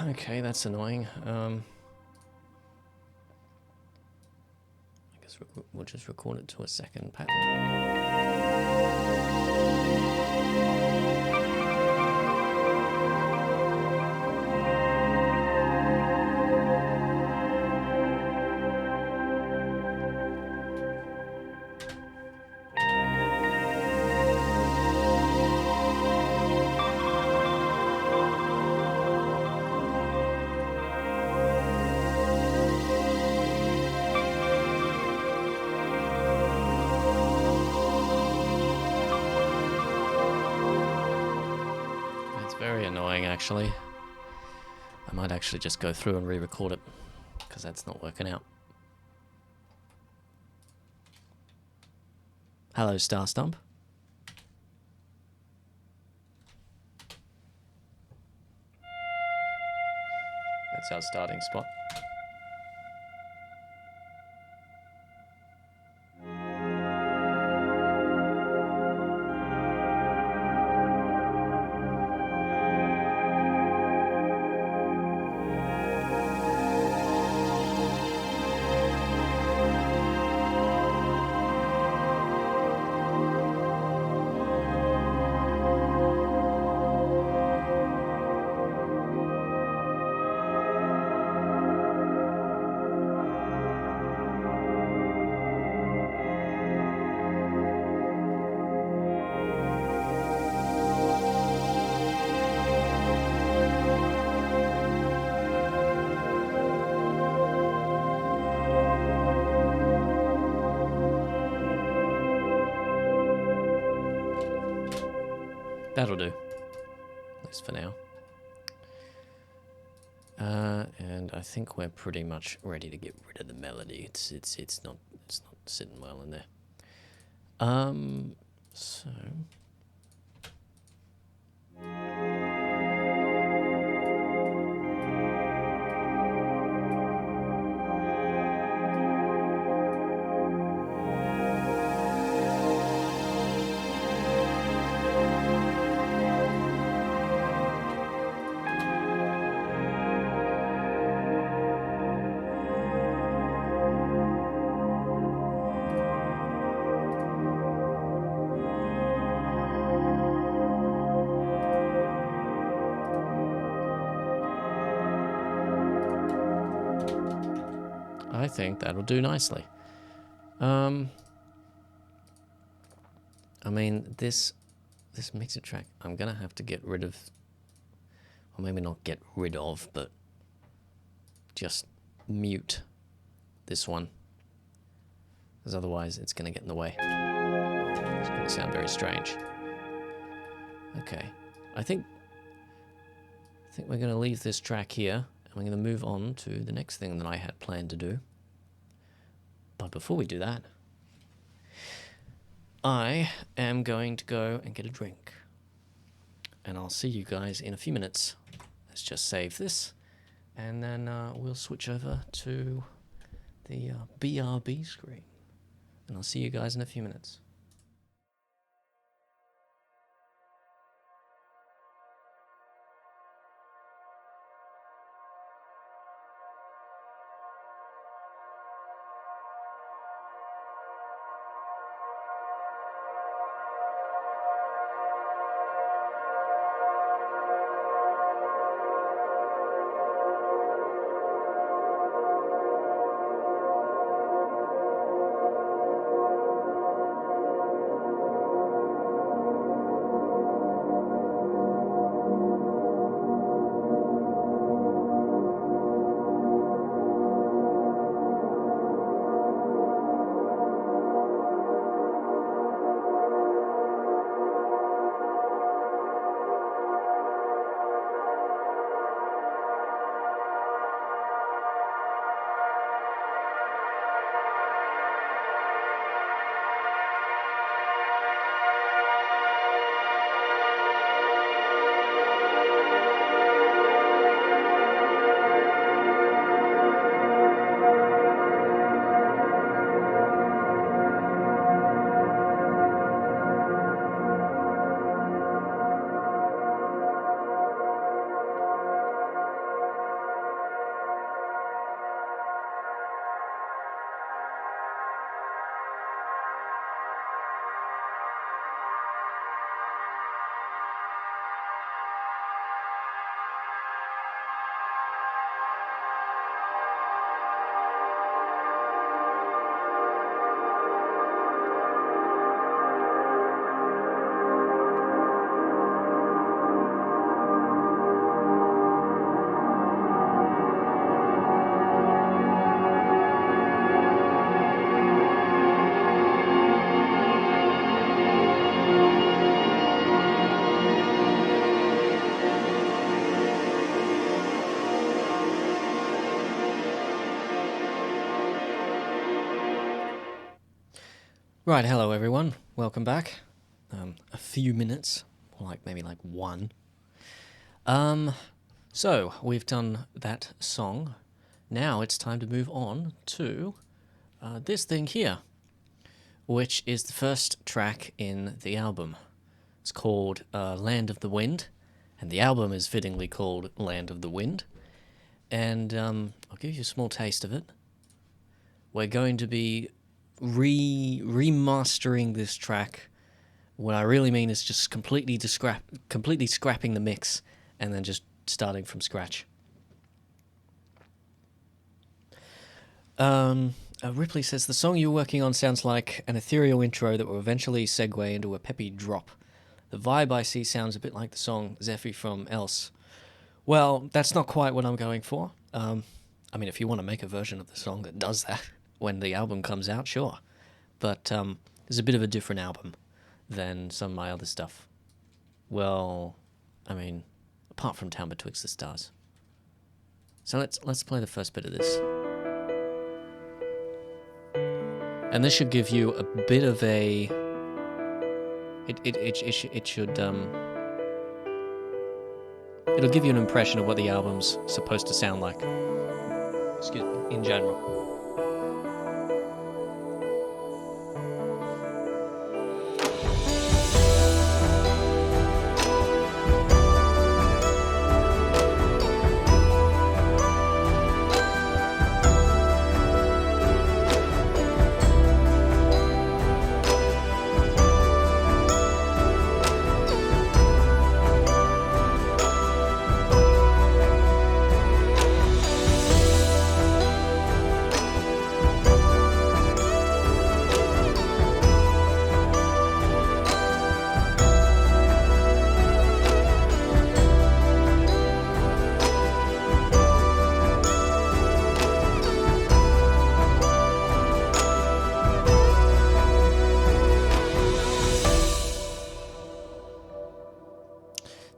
Okay, that's annoying. I guess we'll just record it to a second pattern. Very annoying, actually. I might actually just go through and re-record it, because that's not working out. Hello, Star Stump. That's our starting spot. That'll do, at least for now. And I think we're pretty much ready to get rid of the melody. It's not sitting well in there. So I think that'll do nicely. I mean, this mixer track, I'm gonna have to get rid of, or maybe not get rid of, but just mute this one, because otherwise it's gonna get in the way. It's gonna sound very strange. Okay, I think we're gonna leave this track here, and we're gonna move on to the next thing that I had planned to do. But before we do that, I am going to go and get a drink. And I'll see you guys in a few minutes. Let's just save this. And then we'll switch over to the BRB screen. And I'll see you guys in a few minutes. Right, hello everyone. Welcome back. A few minutes, or maybe one. So we've done that song. Now it's time to move on to this thing here, which is the first track in the album. It's called Land of the Wind, and the album is fittingly called Land of the Wind. And I'll give you a small taste of it. We're going to be remastering this track. What I really mean is just completely scrapping the mix and then just starting from scratch. Ripley says the song you're working on sounds like an ethereal intro that will eventually segue into a peppy drop. The vibe I see sounds a bit like the song Zephy from Else. Well, that's not quite what I'm going for. I mean, if you want to make a version of the song that does that when the album comes out, sure. But it's a bit of a different album than some of my other stuff. Well, I mean, apart from Town Betwixt the Stars. So let's play the first bit of this. And this should give you a bit of a... It should... It'll give you an impression of what the album's supposed to sound like. Excuse me, in general.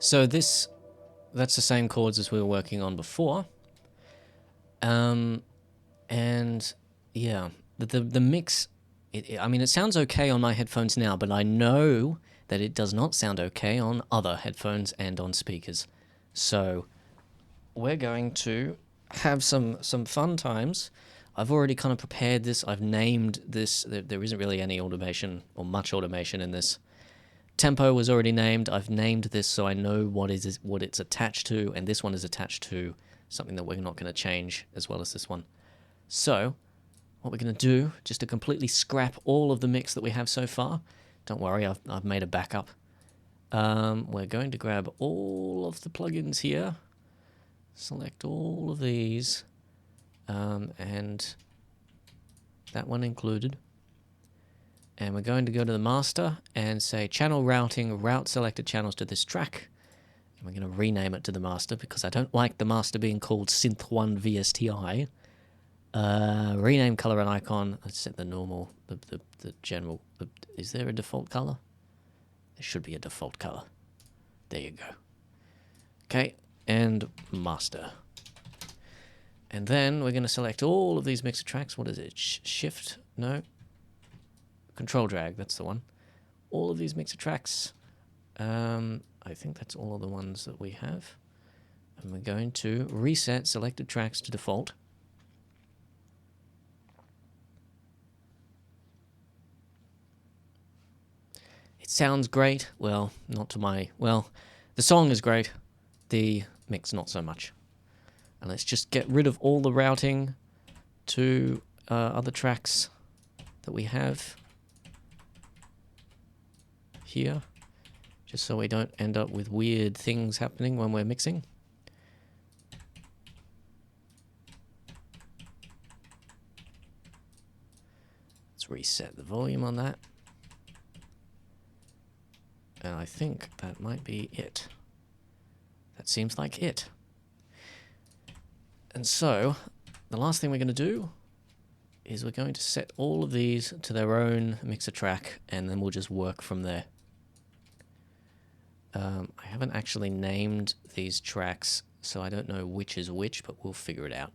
So that's the same chords as we were working on before. And yeah, the mix, I mean, it sounds okay on my headphones now, but I know that it does not sound okay on other headphones and on speakers. So we're going to have some fun times. I've already kind of prepared this. I've named this. There isn't really any automation or much automation in this. Tempo was already named. I've named this so I know what it's attached to, and this one is attached to something that we're not going to change as well as this one. So what we're going to do, just to completely scrap all of the mix that we have so far, don't worry, I've made a backup. We're going to grab all of the plugins here, select all of these, and that one included. And we're going to go to the master and say channel routing, route selected channels to this track. And we're going to rename it to the master because I don't like the master being called Synth1 VSTI. Rename color and icon. Let's set the normal, the general. Is there a default color? There should be a default color. There you go. Okay, and master. And then we're going to select all of these mixer tracks. What is it? Shift? No. Control drag, that's the one. All of these mixer tracks. I think that's all of the ones that we have. And we're going to reset selected tracks to default. It sounds great. Well, not to my... Well, the song is great. The mix, not so much. And let's just get rid of all the routing to other tracks that we have here, just so we don't end up with weird things happening when we're mixing. Let's reset the volume on that. And I think that might be it. That seems like it. And so, the last thing we're going to do is we're going to set all of these to their own mixer track, and then we'll just work from there. I haven't actually named these tracks, so I don't know which is which, but we'll figure it out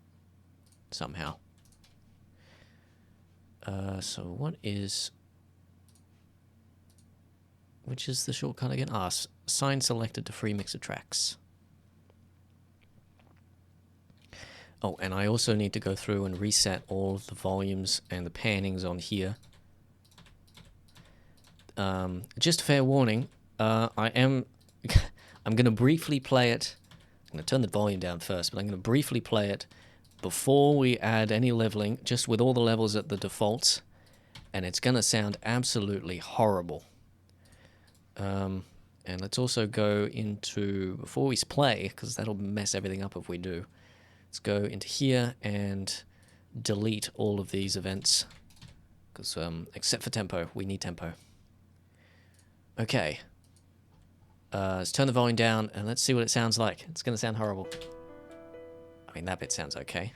somehow. So what is which is the shortcut again? Ah, sign selected to free mixer tracks. Oh, and I also need to go through and reset all of the volumes and the pannings on here. Just fair warning, I'm going to briefly play it. I'm going to turn the volume down first, but I'm going to briefly play it before we add any leveling, just with all the levels at the defaults, and it's going to sound absolutely horrible. And let's also go into, before we play, because that'll mess everything up if we do, let's go into here and delete all of these events, because except for tempo, we need tempo. Okay. Let's turn the volume down and let's see what it sounds like. It's going to sound horrible. I mean, that bit sounds okay.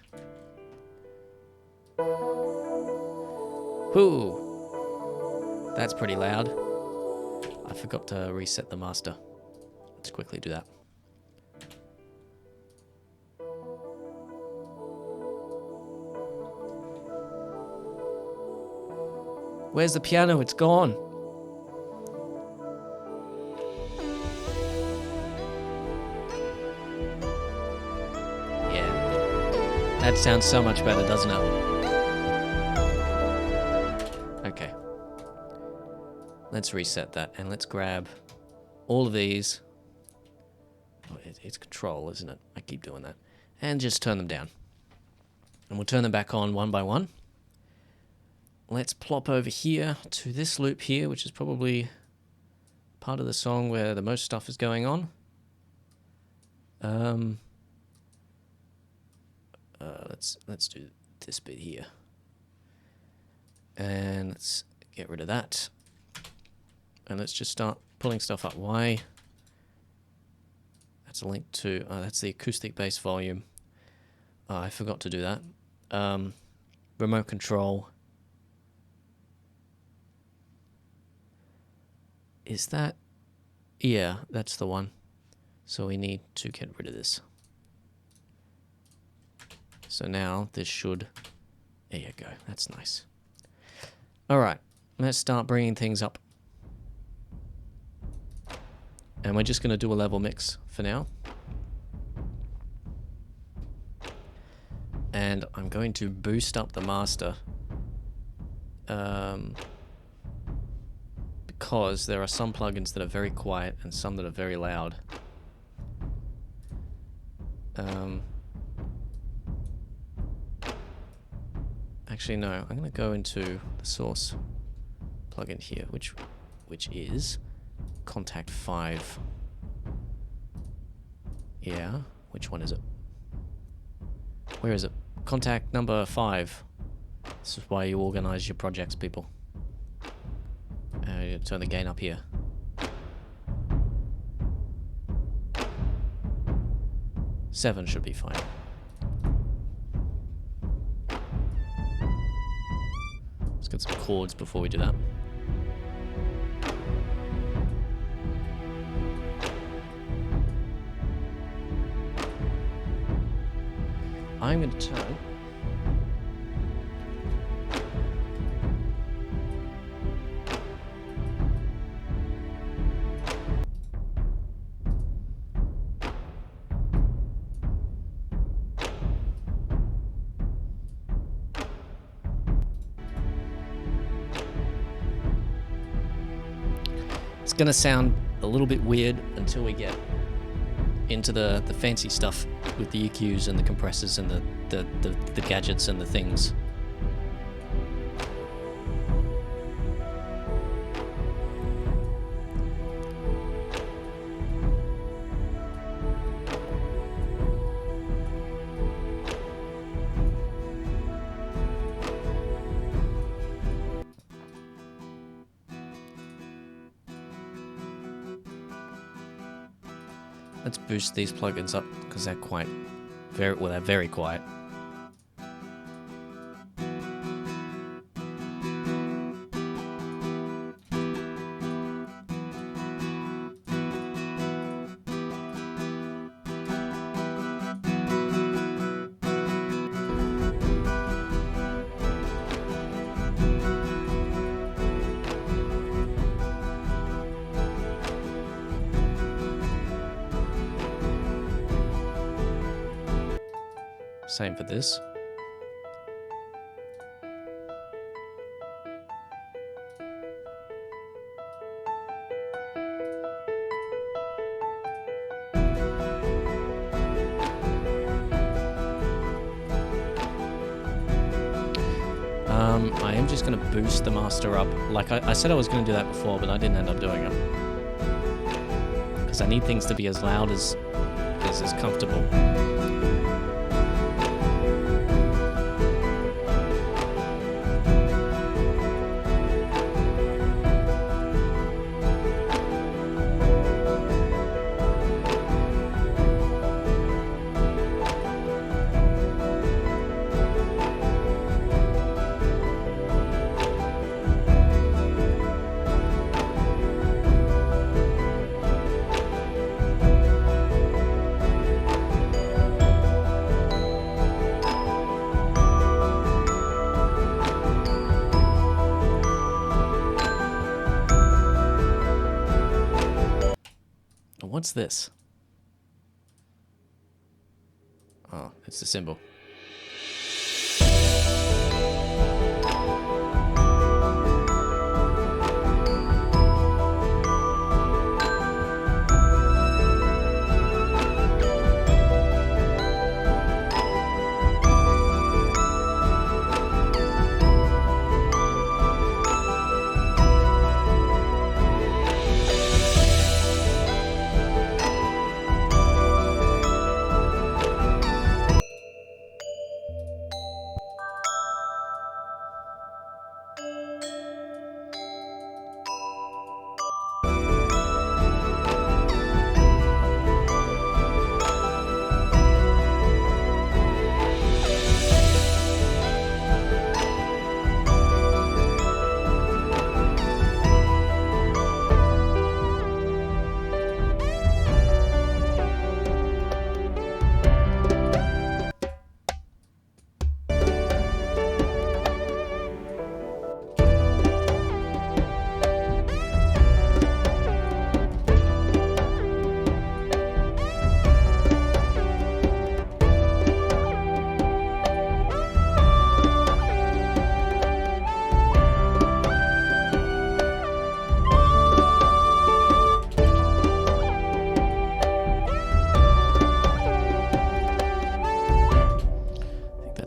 Whoo! That's pretty loud. I forgot to reset the master. Let's quickly do that. Where's the piano? It's gone. That sounds so much better, doesn't it? Okay. Let's reset that, and let's grab all of these. Oh, it's control, isn't it? I keep doing that. And just turn them down. And we'll turn them back on one by one. Let's plop over here to this loop here, which is probably part of the song where the most stuff is going on. Let's do this bit here, and let's get rid of that, and let's just start pulling stuff up. Why? That's a link to that's the acoustic bass volume. I forgot to do that. Remote control. Is that? Yeah, that's the one. So we need to get rid of this. So now this should, there you go, that's nice. All right, let's start bringing things up. And we're just going to do a level mix for now. And I'm going to boost up the master. Because there are some plugins that are very quiet and some that are very loud. Actually, no. I'm going to go into the source plugin here, which is Contact 5. Yeah, which one is it? Where is it? Contact number 5. This is why you organize your projects, people. You turn the gain up here. Seven should be fine. Let's get some chords before we do that. I'm going to turn It's going to sound a little bit weird until we get into the fancy stuff with the EQs and the compressors and the gadgets and the things. Let's boost these plugins up because they're they're very quiet. Same for this. I am just going to boost the master up. Like I said I was going to do that before, but I didn't end up doing it. Because I need things to be as loud as comfortable. What's this? Oh, it's the symbol.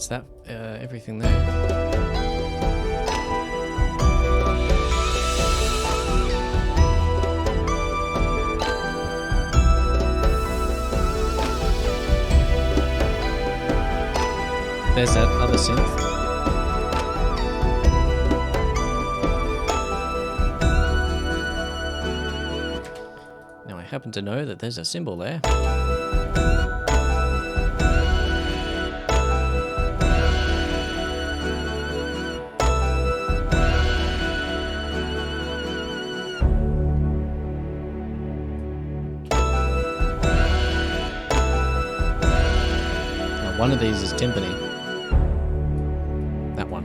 That everything there. There's that other synth. Now I happen to know that there's a symbol there. One of these is timpani. That one.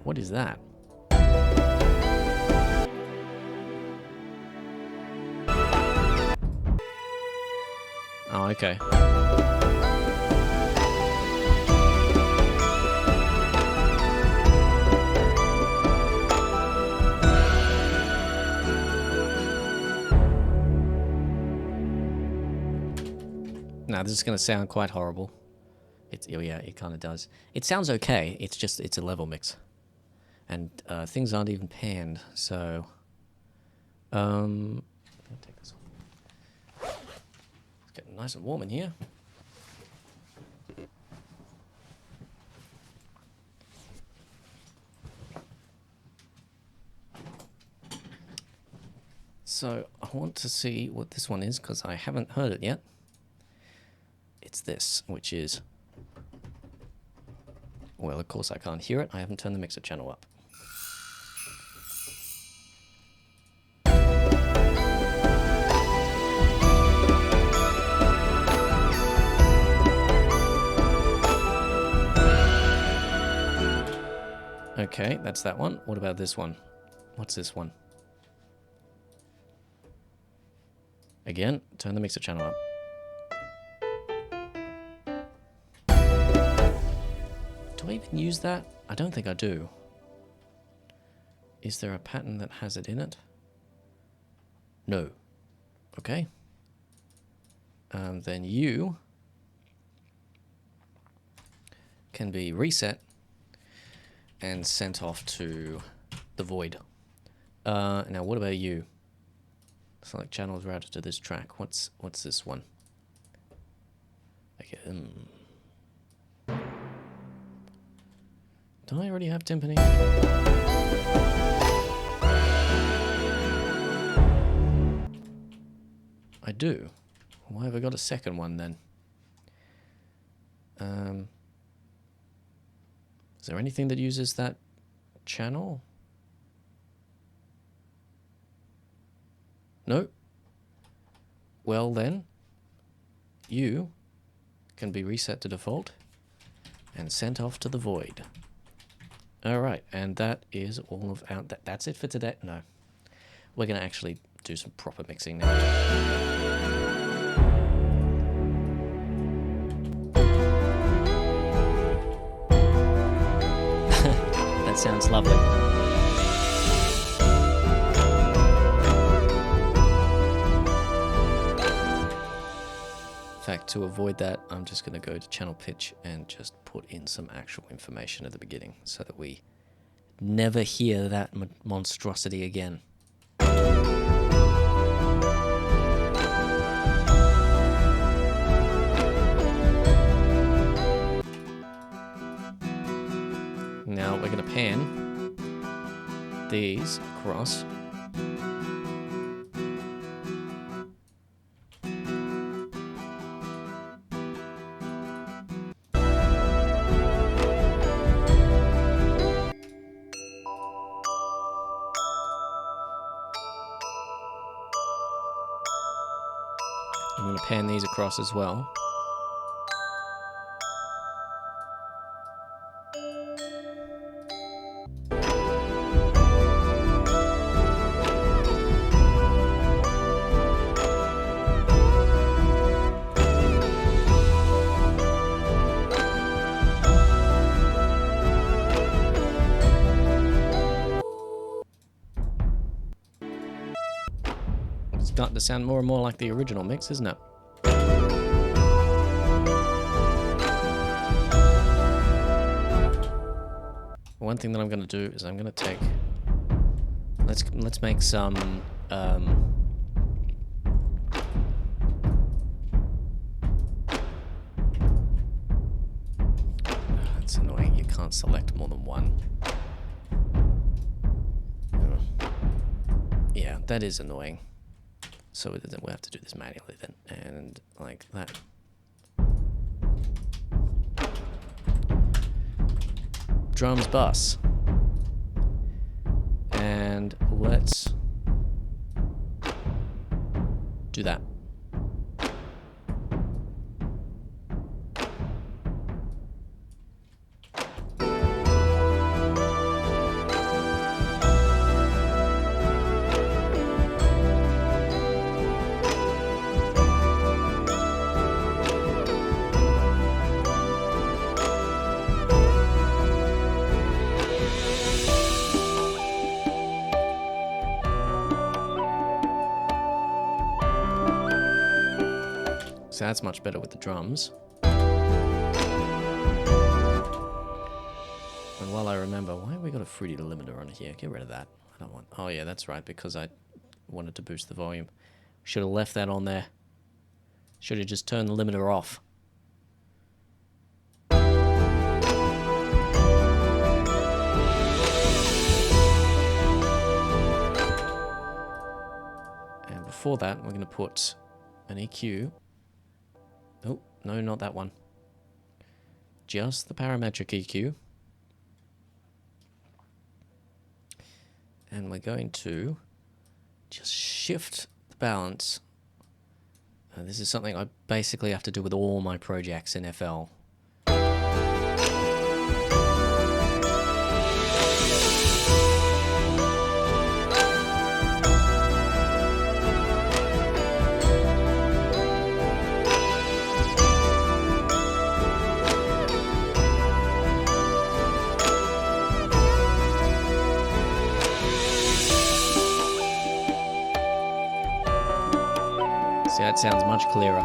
What is that? Oh, okay. Now this is going to sound quite horrible. Yeah, it kind of does. It sounds okay. It's just it's a level mix, and things aren't even panned. So, I'll take this one. It's getting nice and warm in here. So I want to see what this one is because I haven't heard it yet. It's this, which is, well, of course I can't hear it. I haven't turned the mixer channel up. Okay, that's that one. What about this one? What's this one? Again, turn the mixer channel up. Do I even use that? I don't think I do. Is there a pattern that has it in it? No. Okay. Then you can be reset and sent off to the void. Now, what about you? Select channels routed to this track. What's this one? Okay. Do I already have timpani? I do. Why have I got a second one then? Is there anything that uses that channel? No? Well then, you can be reset to default and sent off to the void. Alright, and that is all of our... That's it for today? No. We're going to actually do some proper mixing now. That sounds lovely. In fact, to avoid that, I'm just going to go to channel pitch and just put in some actual information at the beginning so that we never hear that monstrosity again. Now we're going to pan these across. I'm going to pan these across as well. It's starting to sound more and more like the original mix, isn't it? One thing that I'm going to do is I'm going to take... Let's make some... It's annoying, you can't select more than one. Yeah, that is annoying. So we'll have to do this manually then, and like that. Drums bus. And let's do that. So that's much better with the drums. And while I remember, why have we got a fruity limiter on here? Get rid of that. I don't want... Oh yeah, that's right, because I wanted to boost the volume. Should have left that on there. Should have just turned the limiter off. And before that, we're going to put an EQ. Oh, no, not that one. Just the parametric EQ. And we're going to just shift the balance. This is something I basically have to do with all my projects in FL. That sounds much clearer.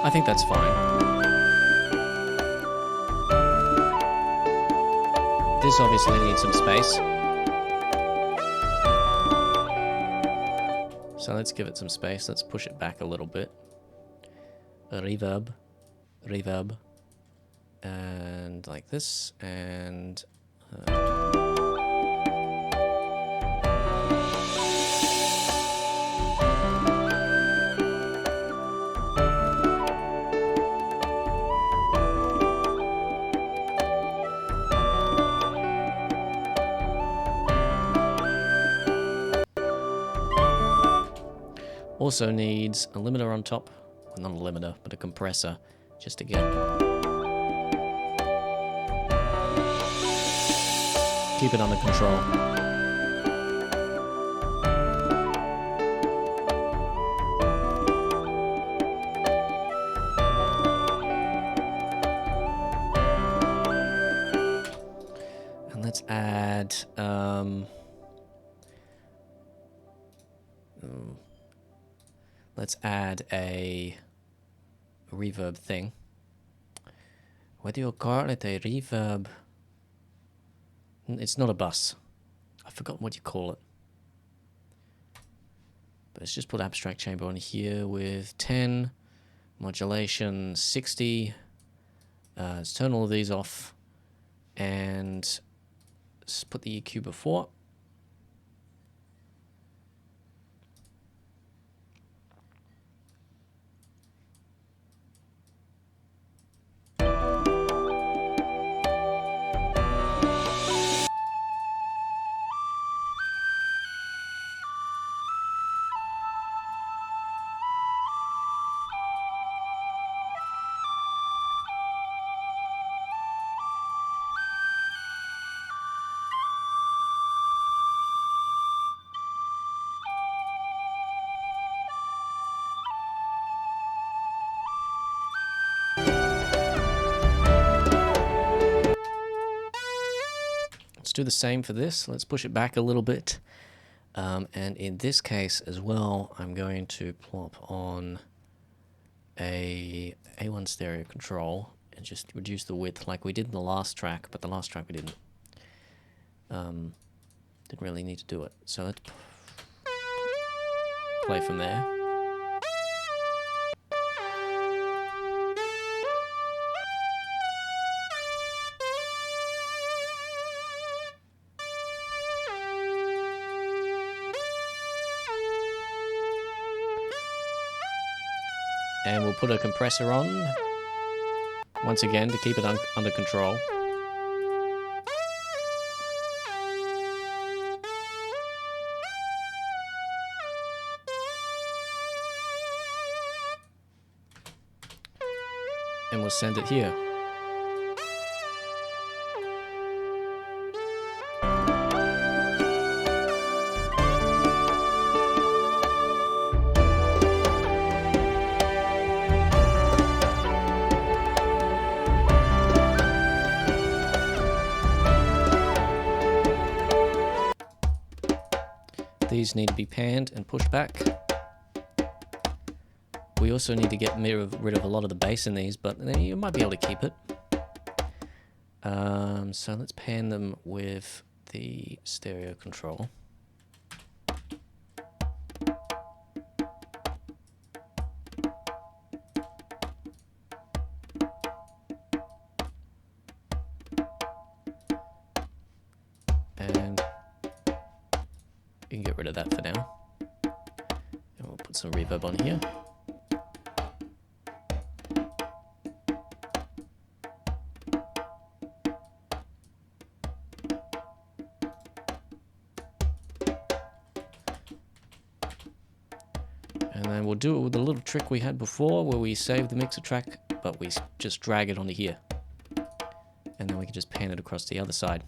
I think that's fine. This obviously needs some space. So let's give it some space. Let's push it back a little bit. Reverb. Reverb. And like this. And... also needs a limiter on top. Well, not a limiter, but a compressor. Just to get... keep it under control. And let's add... let's add a reverb thing. What do you call it? A reverb? It's not a bus. I forgot what you call it. But let's just put abstract chamber on here with 10, modulation 60. Let's turn all of these off and let's put the EQ before. Let's do the same for this. Let's push it back a little bit. And in this case as well, I'm going to plop on a A1 stereo control and just reduce the width like we did in the last track, but the last track we didn't really need to do it. So let's play from there. And we'll put a compressor on, once again, to keep it under control. And we'll send it here. These need to be panned and pushed back. We also need to get rid of a lot of the bass in these, but you might be able to keep it. So let's pan them with the stereo control. And you can get rid of that for now. And we'll put some reverb on here. And then we'll do it with the little trick we had before where we save the mixer track, but we just drag it onto here. And then we can just pan it across the other side.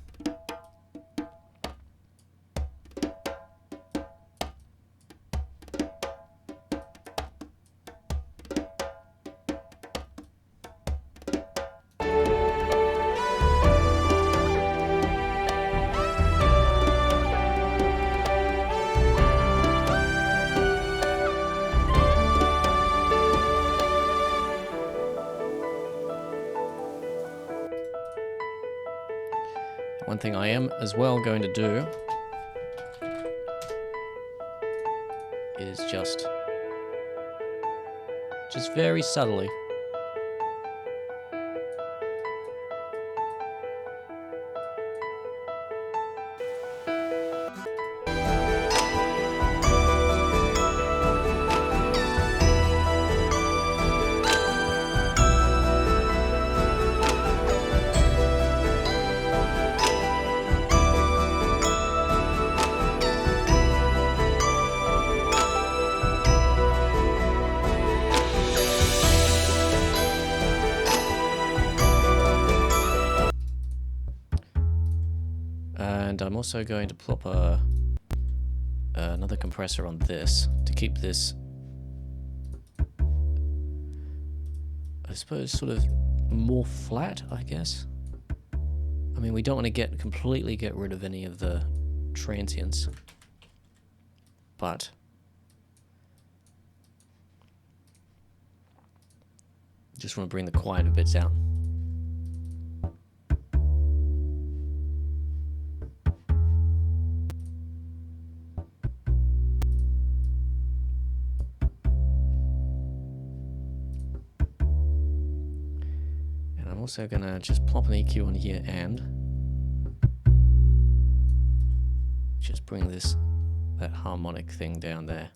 One thing I am as well going to do is just very subtly and I'm also going to plop another compressor on this to keep this, I suppose, sort of more flat, I guess. I mean, we don't want to completely get rid of any of the transients, but just want to bring the quieter bits out. Also gonna just plop an EQ on here and just bring that harmonic thing down there.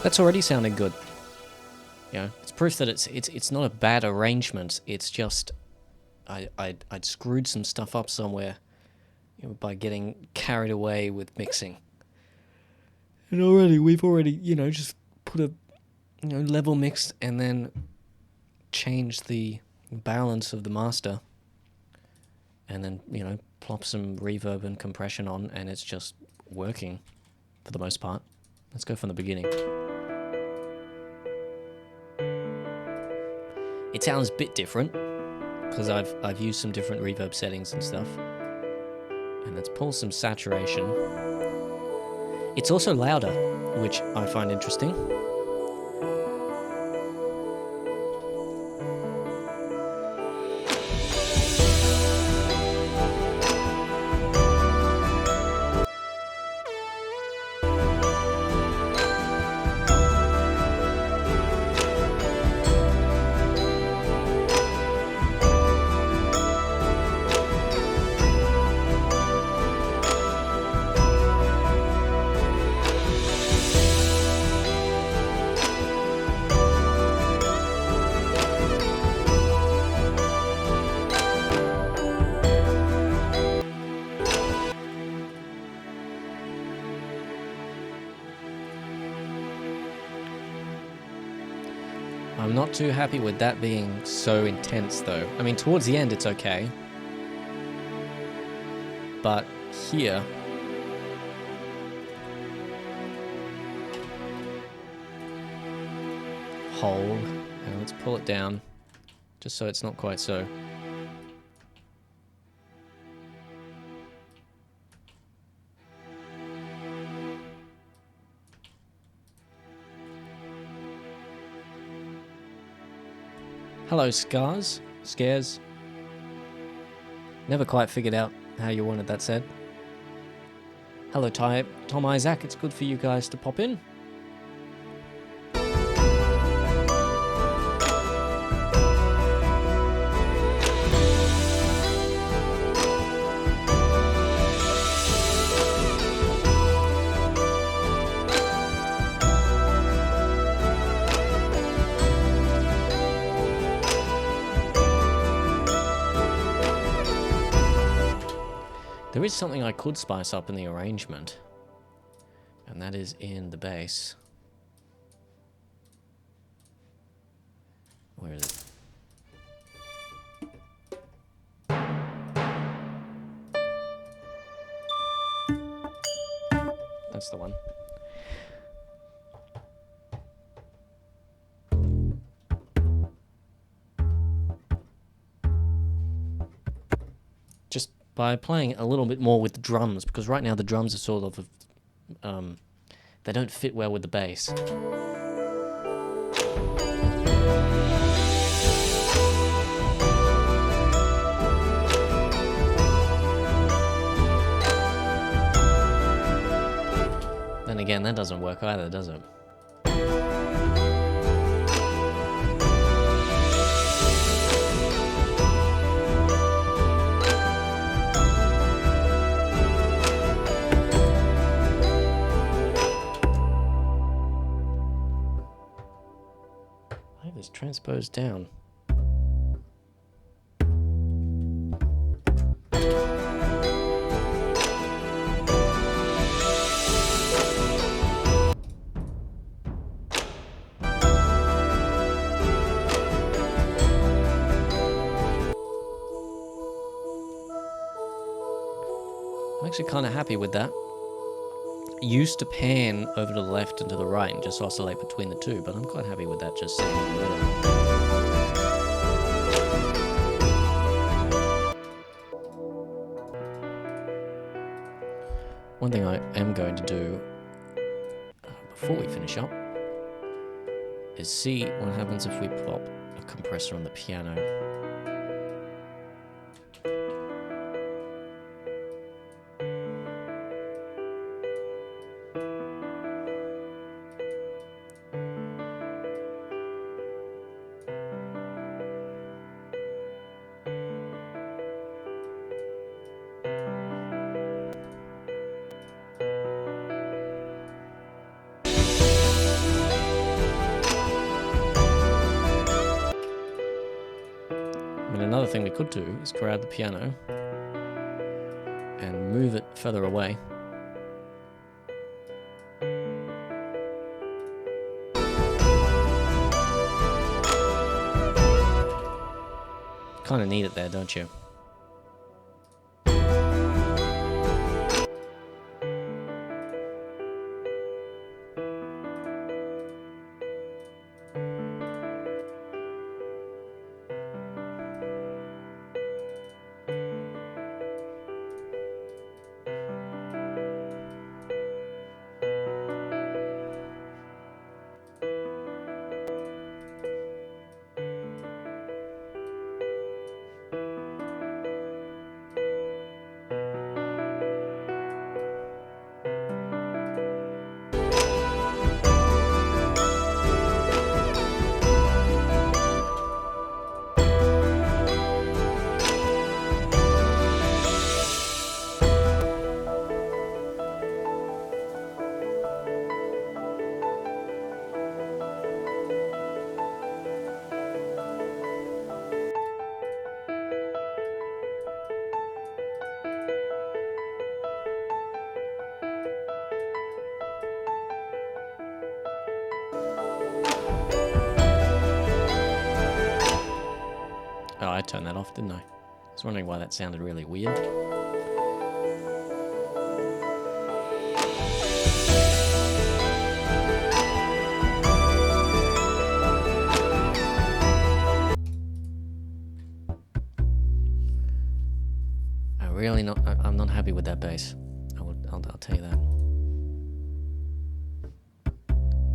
That's already sounding good. You know, it's proof that it's not a bad arrangement. It's just I'd screwed some stuff up somewhere, you know, by getting carried away with mixing. And we've already, you know, just put a, you know, level mixed and then changed the balance of the master. And then, you know, plop some reverb and compression on, and it's just working for the most part. Let's go from the beginning. It sounds a bit different because I've used some different reverb settings and stuff. And let's pull some saturation. It's also louder, which I find interesting. I'm not too happy with that being so intense, though. I mean, towards the end, it's okay. But here... hold. And let's pull it down. just so it's not quite so. Hello, Scares. Never quite figured out how you wanted that said. Hello, Tom Isaac. It's good for you guys to pop in. There is something I could spice up in the arrangement, and that is in the bass. Where is it? That's the one. Just by playing a little bit more with the drums, because right now the drums are sort of, they don't fit well with the bass. Then again, that doesn't work either, does it? It's transposed down. I'm actually kind of happy with that. Used to pan over to the left and to the right and just oscillate between the two, but I'm quite happy with that just sitting in the middle. One thing I am going to do before we finish up is see what happens if we pop a compressor on the piano. Another thing we could do is grab the piano and move it further away. Kind of need it there, don't you? Oh, I turned that off, didn't I? I was wondering why that sounded really weird. not happy with that bass. I'll tell you that.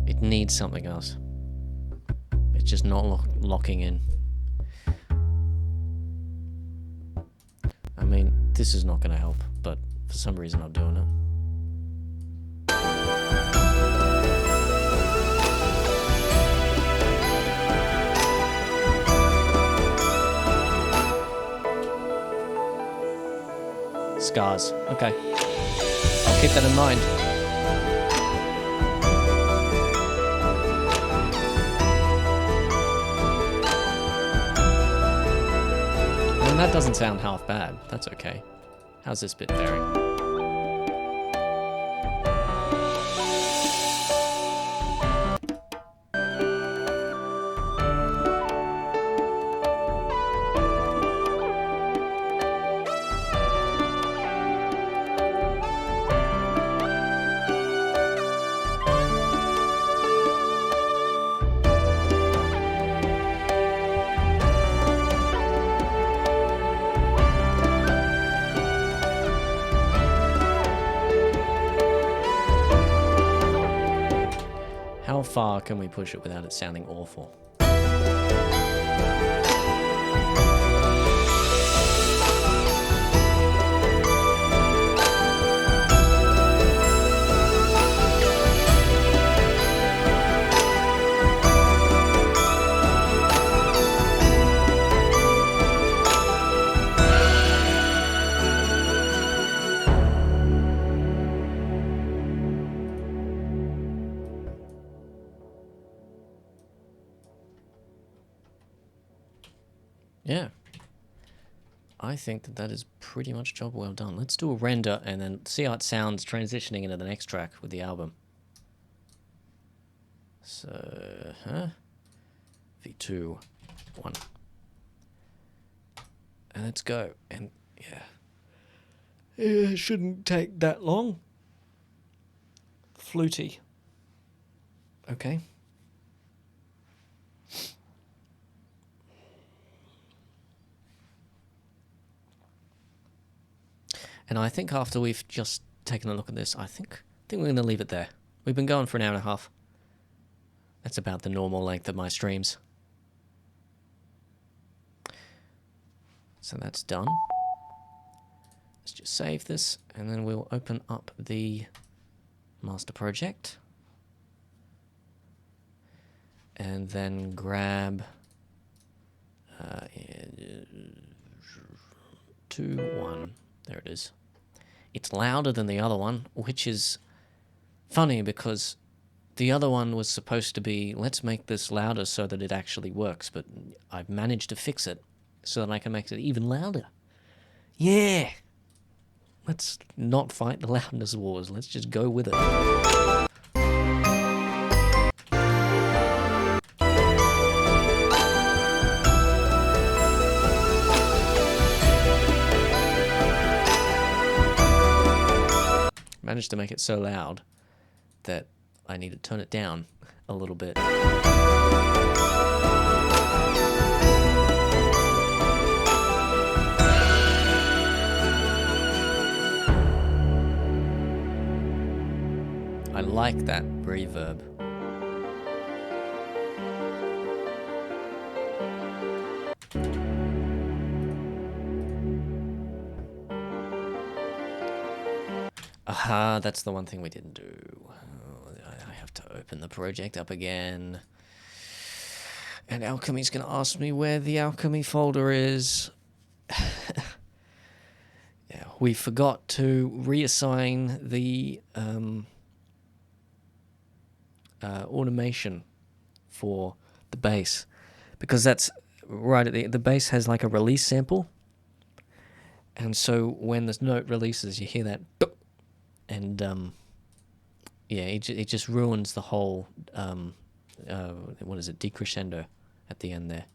It needs something else. It's just not locking in. I mean, this is not going to help, but for some reason I'm doing it. Scars. Okay. I'll keep that in mind. And that doesn't sound half bad. That's okay. How's this bit faring? How far can we push it without it sounding awful? Yeah. I think that is pretty much job well done. Let's do a render and then see how it sounds transitioning into the next track with the album. So, V2, 1. And let's go. And yeah. It shouldn't take that long. Fluty. Okay. And I think after we've just taken a look at this, I think we're going to leave it there. We've been going for an hour and a half. That's about the normal length of my streams. So that's done. Let's just save this, and then we'll open up the master project. And then grab 2, 1. There it is. It's louder than the other one, which is funny because the other one was supposed to be, let's make this louder so that it actually works, but I've managed to fix it so that I can make it even louder. Yeah! Let's not fight the loudness wars. Let's just go with it. Managed to make it so loud that I need to turn it down a little bit. I like that reverb. Aha, that's the one thing we didn't do. Oh, I have to open the project up again. And Alchemy's going to ask me where the Alchemy folder is. Yeah, we forgot to reassign the automation for the bass. Because that's right at the bass has like a release sample. And so when this note releases, you hear that. And yeah, it just ruins the whole what is it, decrescendo at the end there.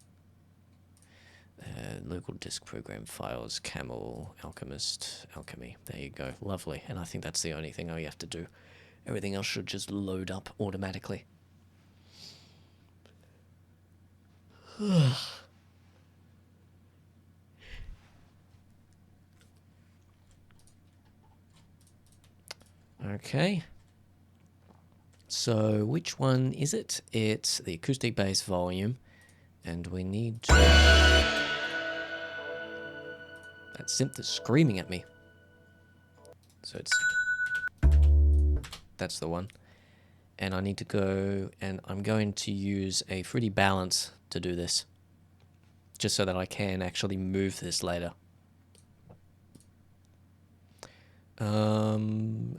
Local disk program files, Camel, Alchemist, Alchemy. There you go, lovely. And I think that's the only thing you have to do. Everything else should just load up automatically. Okay. So which one is it? It's the acoustic bass volume. And we need to... That synth is screaming at me. So it's... That's the one. And I need to go... And I'm going to use a fruity balance to do this. Just so that I can actually move this later.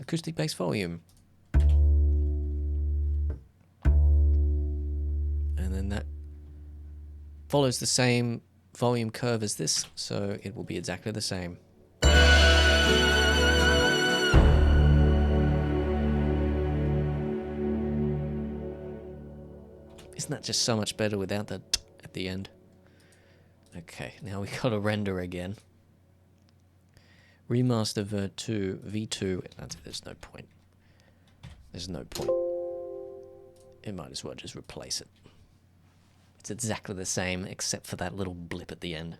Acoustic bass volume. And then that follows the same volume curve as this, so it will be exactly the same. Isn't that just so much better without the at the end? Okay, now we gotta render again. Remaster V2. There's no point. There's no point. It might as well just replace it. It's exactly the same, except for that little blip at the end.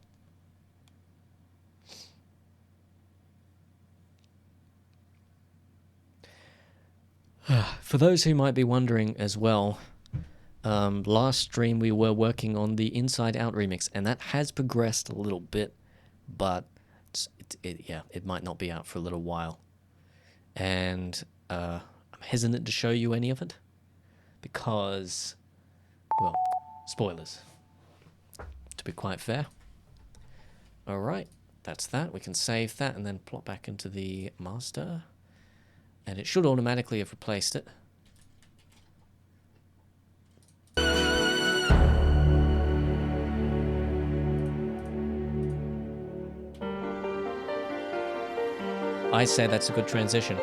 For those who might be wondering as well, last stream we were working on the Inside Out remix, and that has progressed a little bit, but it might not be out for a little while. And I'm hesitant to show you any of it, because, well, spoilers, to be quite fair. Alright, that's that. We can save that and then plot back into the master. And it should automatically have replaced it. I say that's a good transition.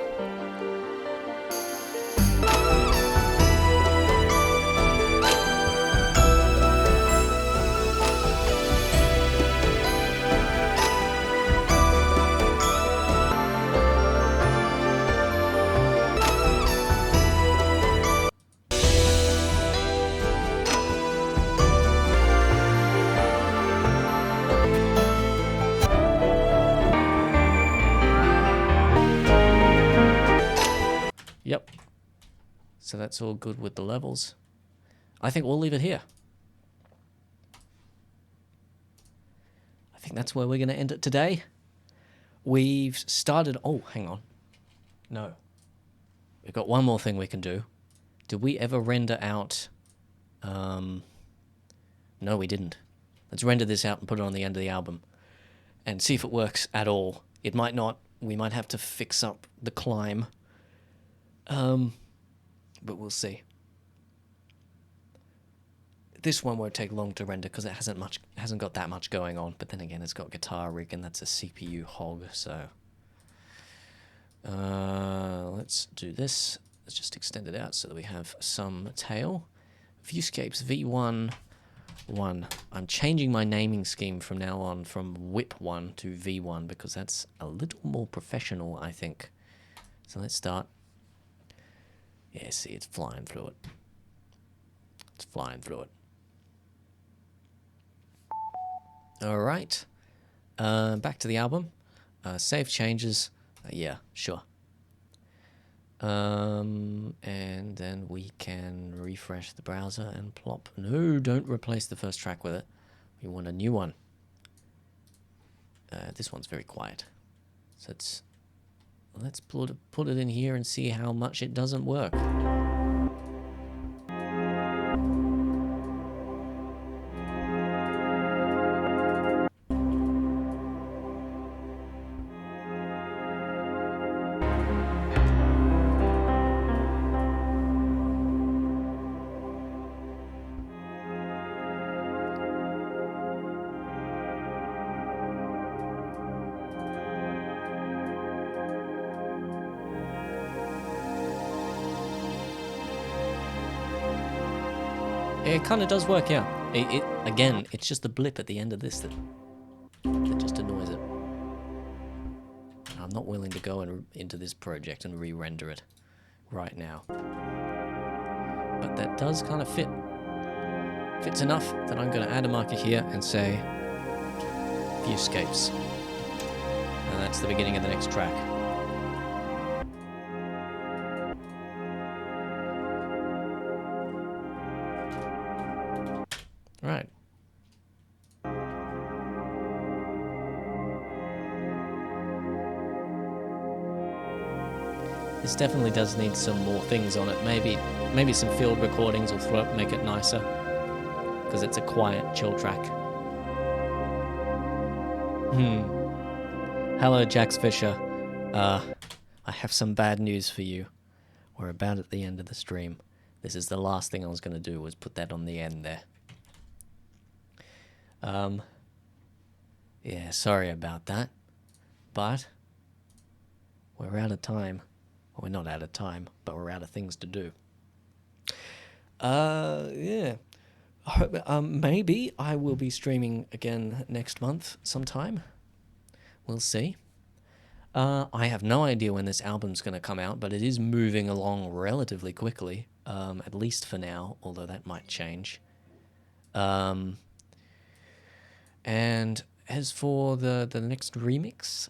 Yep. So that's all good with the levels. I think we'll leave it here. I think that's where we're going to end it today. We've started... Oh, hang on. No. We've got one more thing we can do. Did we ever render out... No, we didn't. Let's render this out and put it on the end of the album. And see if it works at all. It might not. We might have to fix up the climb. But we'll see. This one won't take long to render because it hasn't got that much going on. But then again, it's got guitar rig and that's a CPU hog. So let's do this. Let's just extend it out so that we have some tail. Viewscapes V1 1. I'm changing my naming scheme from now on from Whip 1 to V1 because that's a little more professional, I think. So let's start. Yeah, see, it's flying through it. It's flying through it. Alright. Back to the album. Save changes. Yeah, sure. And then we can refresh the browser and plop. No, don't replace the first track with it. We want a new one. This one's very quiet. So let's put it in here and see how much it doesn't work. It kind of does work out. Again, it's just a blip at the end of this that just annoys it. I'm not willing to go into this project and re-render it right now. But that does kind of fit. Fits enough that I'm going to add a marker here and say Viewscapes. And that's the beginning of the next track. This definitely does need some more things on it. Maybe some field recordings will make it nicer, because it's a quiet, chill track. Hello, Jax Fisher. I have some bad news for you. We're about at the end of the stream. This is the last thing I was going to do, was put that on the end there. Yeah, sorry about that. But we're out of time. Well, we're not out of time, but we're out of things to do. Yeah. Maybe I will be streaming again next month sometime. We'll see. I have no idea when this album's going to come out, but it is moving along relatively quickly, at least for now, although that might change. And as for the next remix,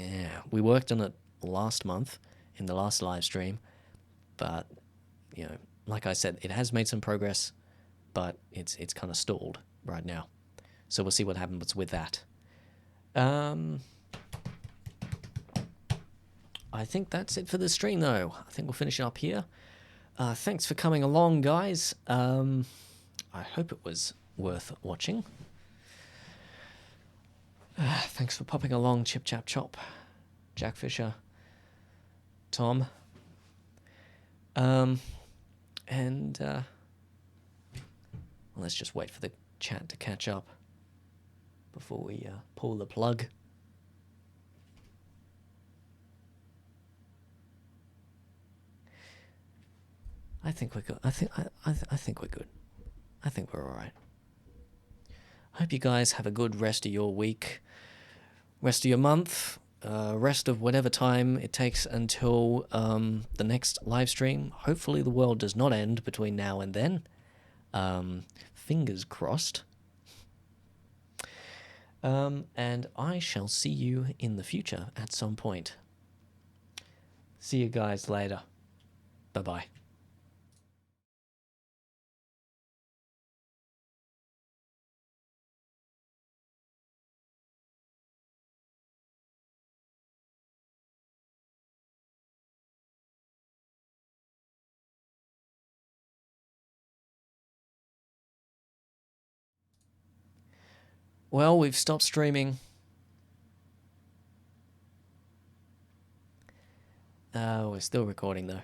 yeah, we worked on it last month in the last live stream, but you know, like I said, it has made some progress, but it's kind of stalled right now. So we'll see what happens with that. I think that's it for the stream, though. I think we'll finish it up here. Thanks for coming along, guys. I hope it was worth watching. Thanks for popping along, Chip Chap Chop, Jack Fisher, Tom. And let's just wait for the chat to catch up before we pull the plug. I think we're good. I think we're good. I think we're all right. I hope you guys have a good rest of your week, rest of your month, rest of whatever time it takes until the next live stream. Hopefully the world does not end between now and then. Fingers crossed. And I shall see you in the future at some point. See you guys later. Bye-bye. Well, we've stopped streaming. We're still recording, though.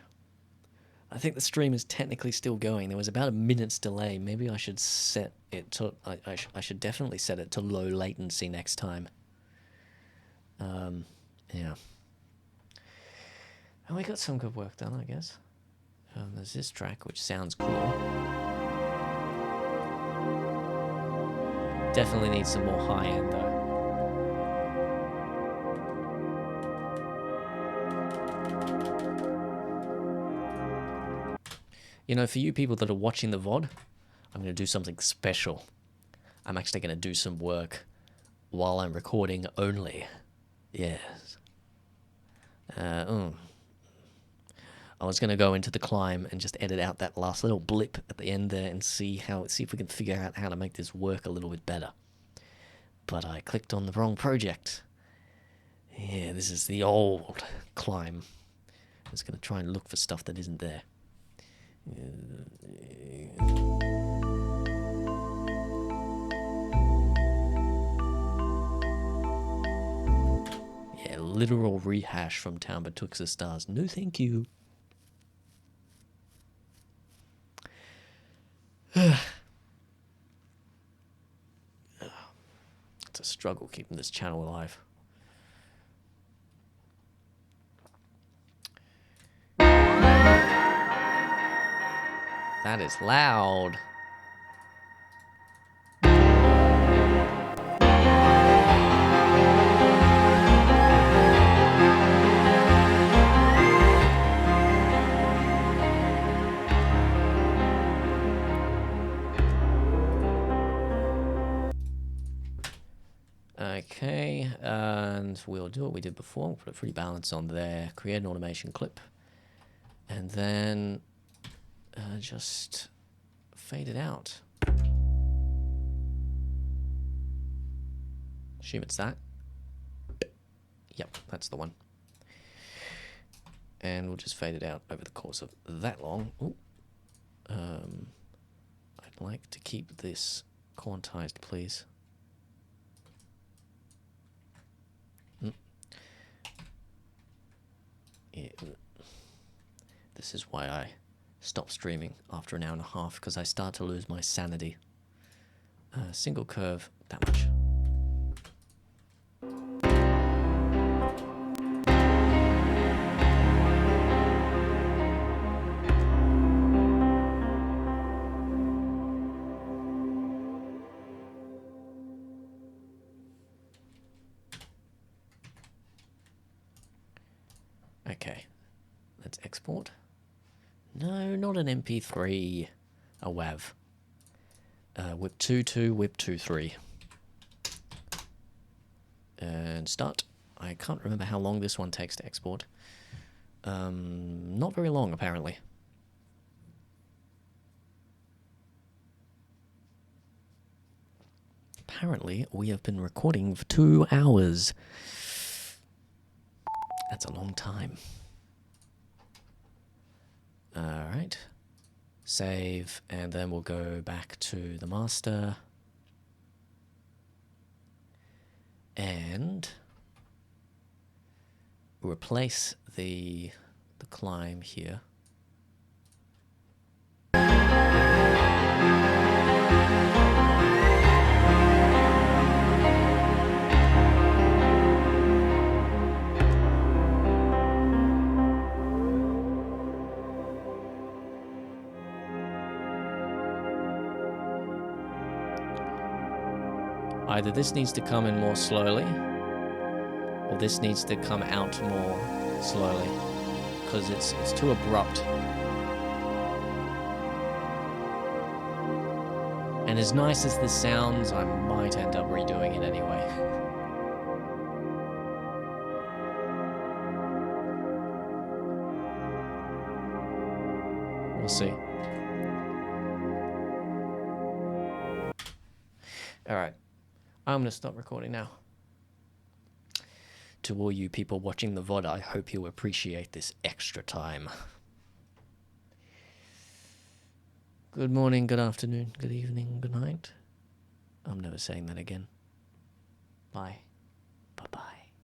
I think the stream is technically still going. There was about a minute's delay. Maybe I should set it to... I should definitely set it to low latency next time. Yeah. And we got some good work done, I guess. There's this track, which sounds cool. Definitely needs some more high-end, though. You know, for you people that are watching the VOD, I'm going to do something special. I'm actually going to do some work while I'm recording only. Yes. I was going to go into the climb and just edit out that last little blip at the end there and see if we can figure out how to make this work a little bit better. But I clicked on the wrong project. Yeah, this is the old climb. I was going to try and look for stuff that isn't there. Yeah, literal rehash from Town Betwixt the Stars. No, thank you. It's a struggle keeping this channel alive. That is loud. Okay, and we'll do what we did before. We'll put a free balance on there, create an automation clip, and then just fade it out. Assume it's that. Yep, that's the one. And we'll just fade it out over the course of that long. Ooh. I'd like to keep this quantized, please. Yeah. This is why I stop streaming after an hour and a half, because I start to lose my sanity. Single curve, that much. Okay, let's export. No, not an MP3, a WAV. WIP22, WIP23. And start. I can't remember how long this one takes to export. Not very long, apparently. Apparently, we have been recording for 2 hours. That's a long time. Alright. Save, and then we'll go back to the master. And replace the climb here. Either this needs to come in more slowly, or this needs to come out more slowly, because it's too abrupt. And as nice as this sounds, I might end up redoing it anyway. We'll see. Alright. I'm going to stop recording now. To all you people watching the VOD, I hope you appreciate this extra time. Good morning, good afternoon, good evening, good night. I'm never saying that again. Bye.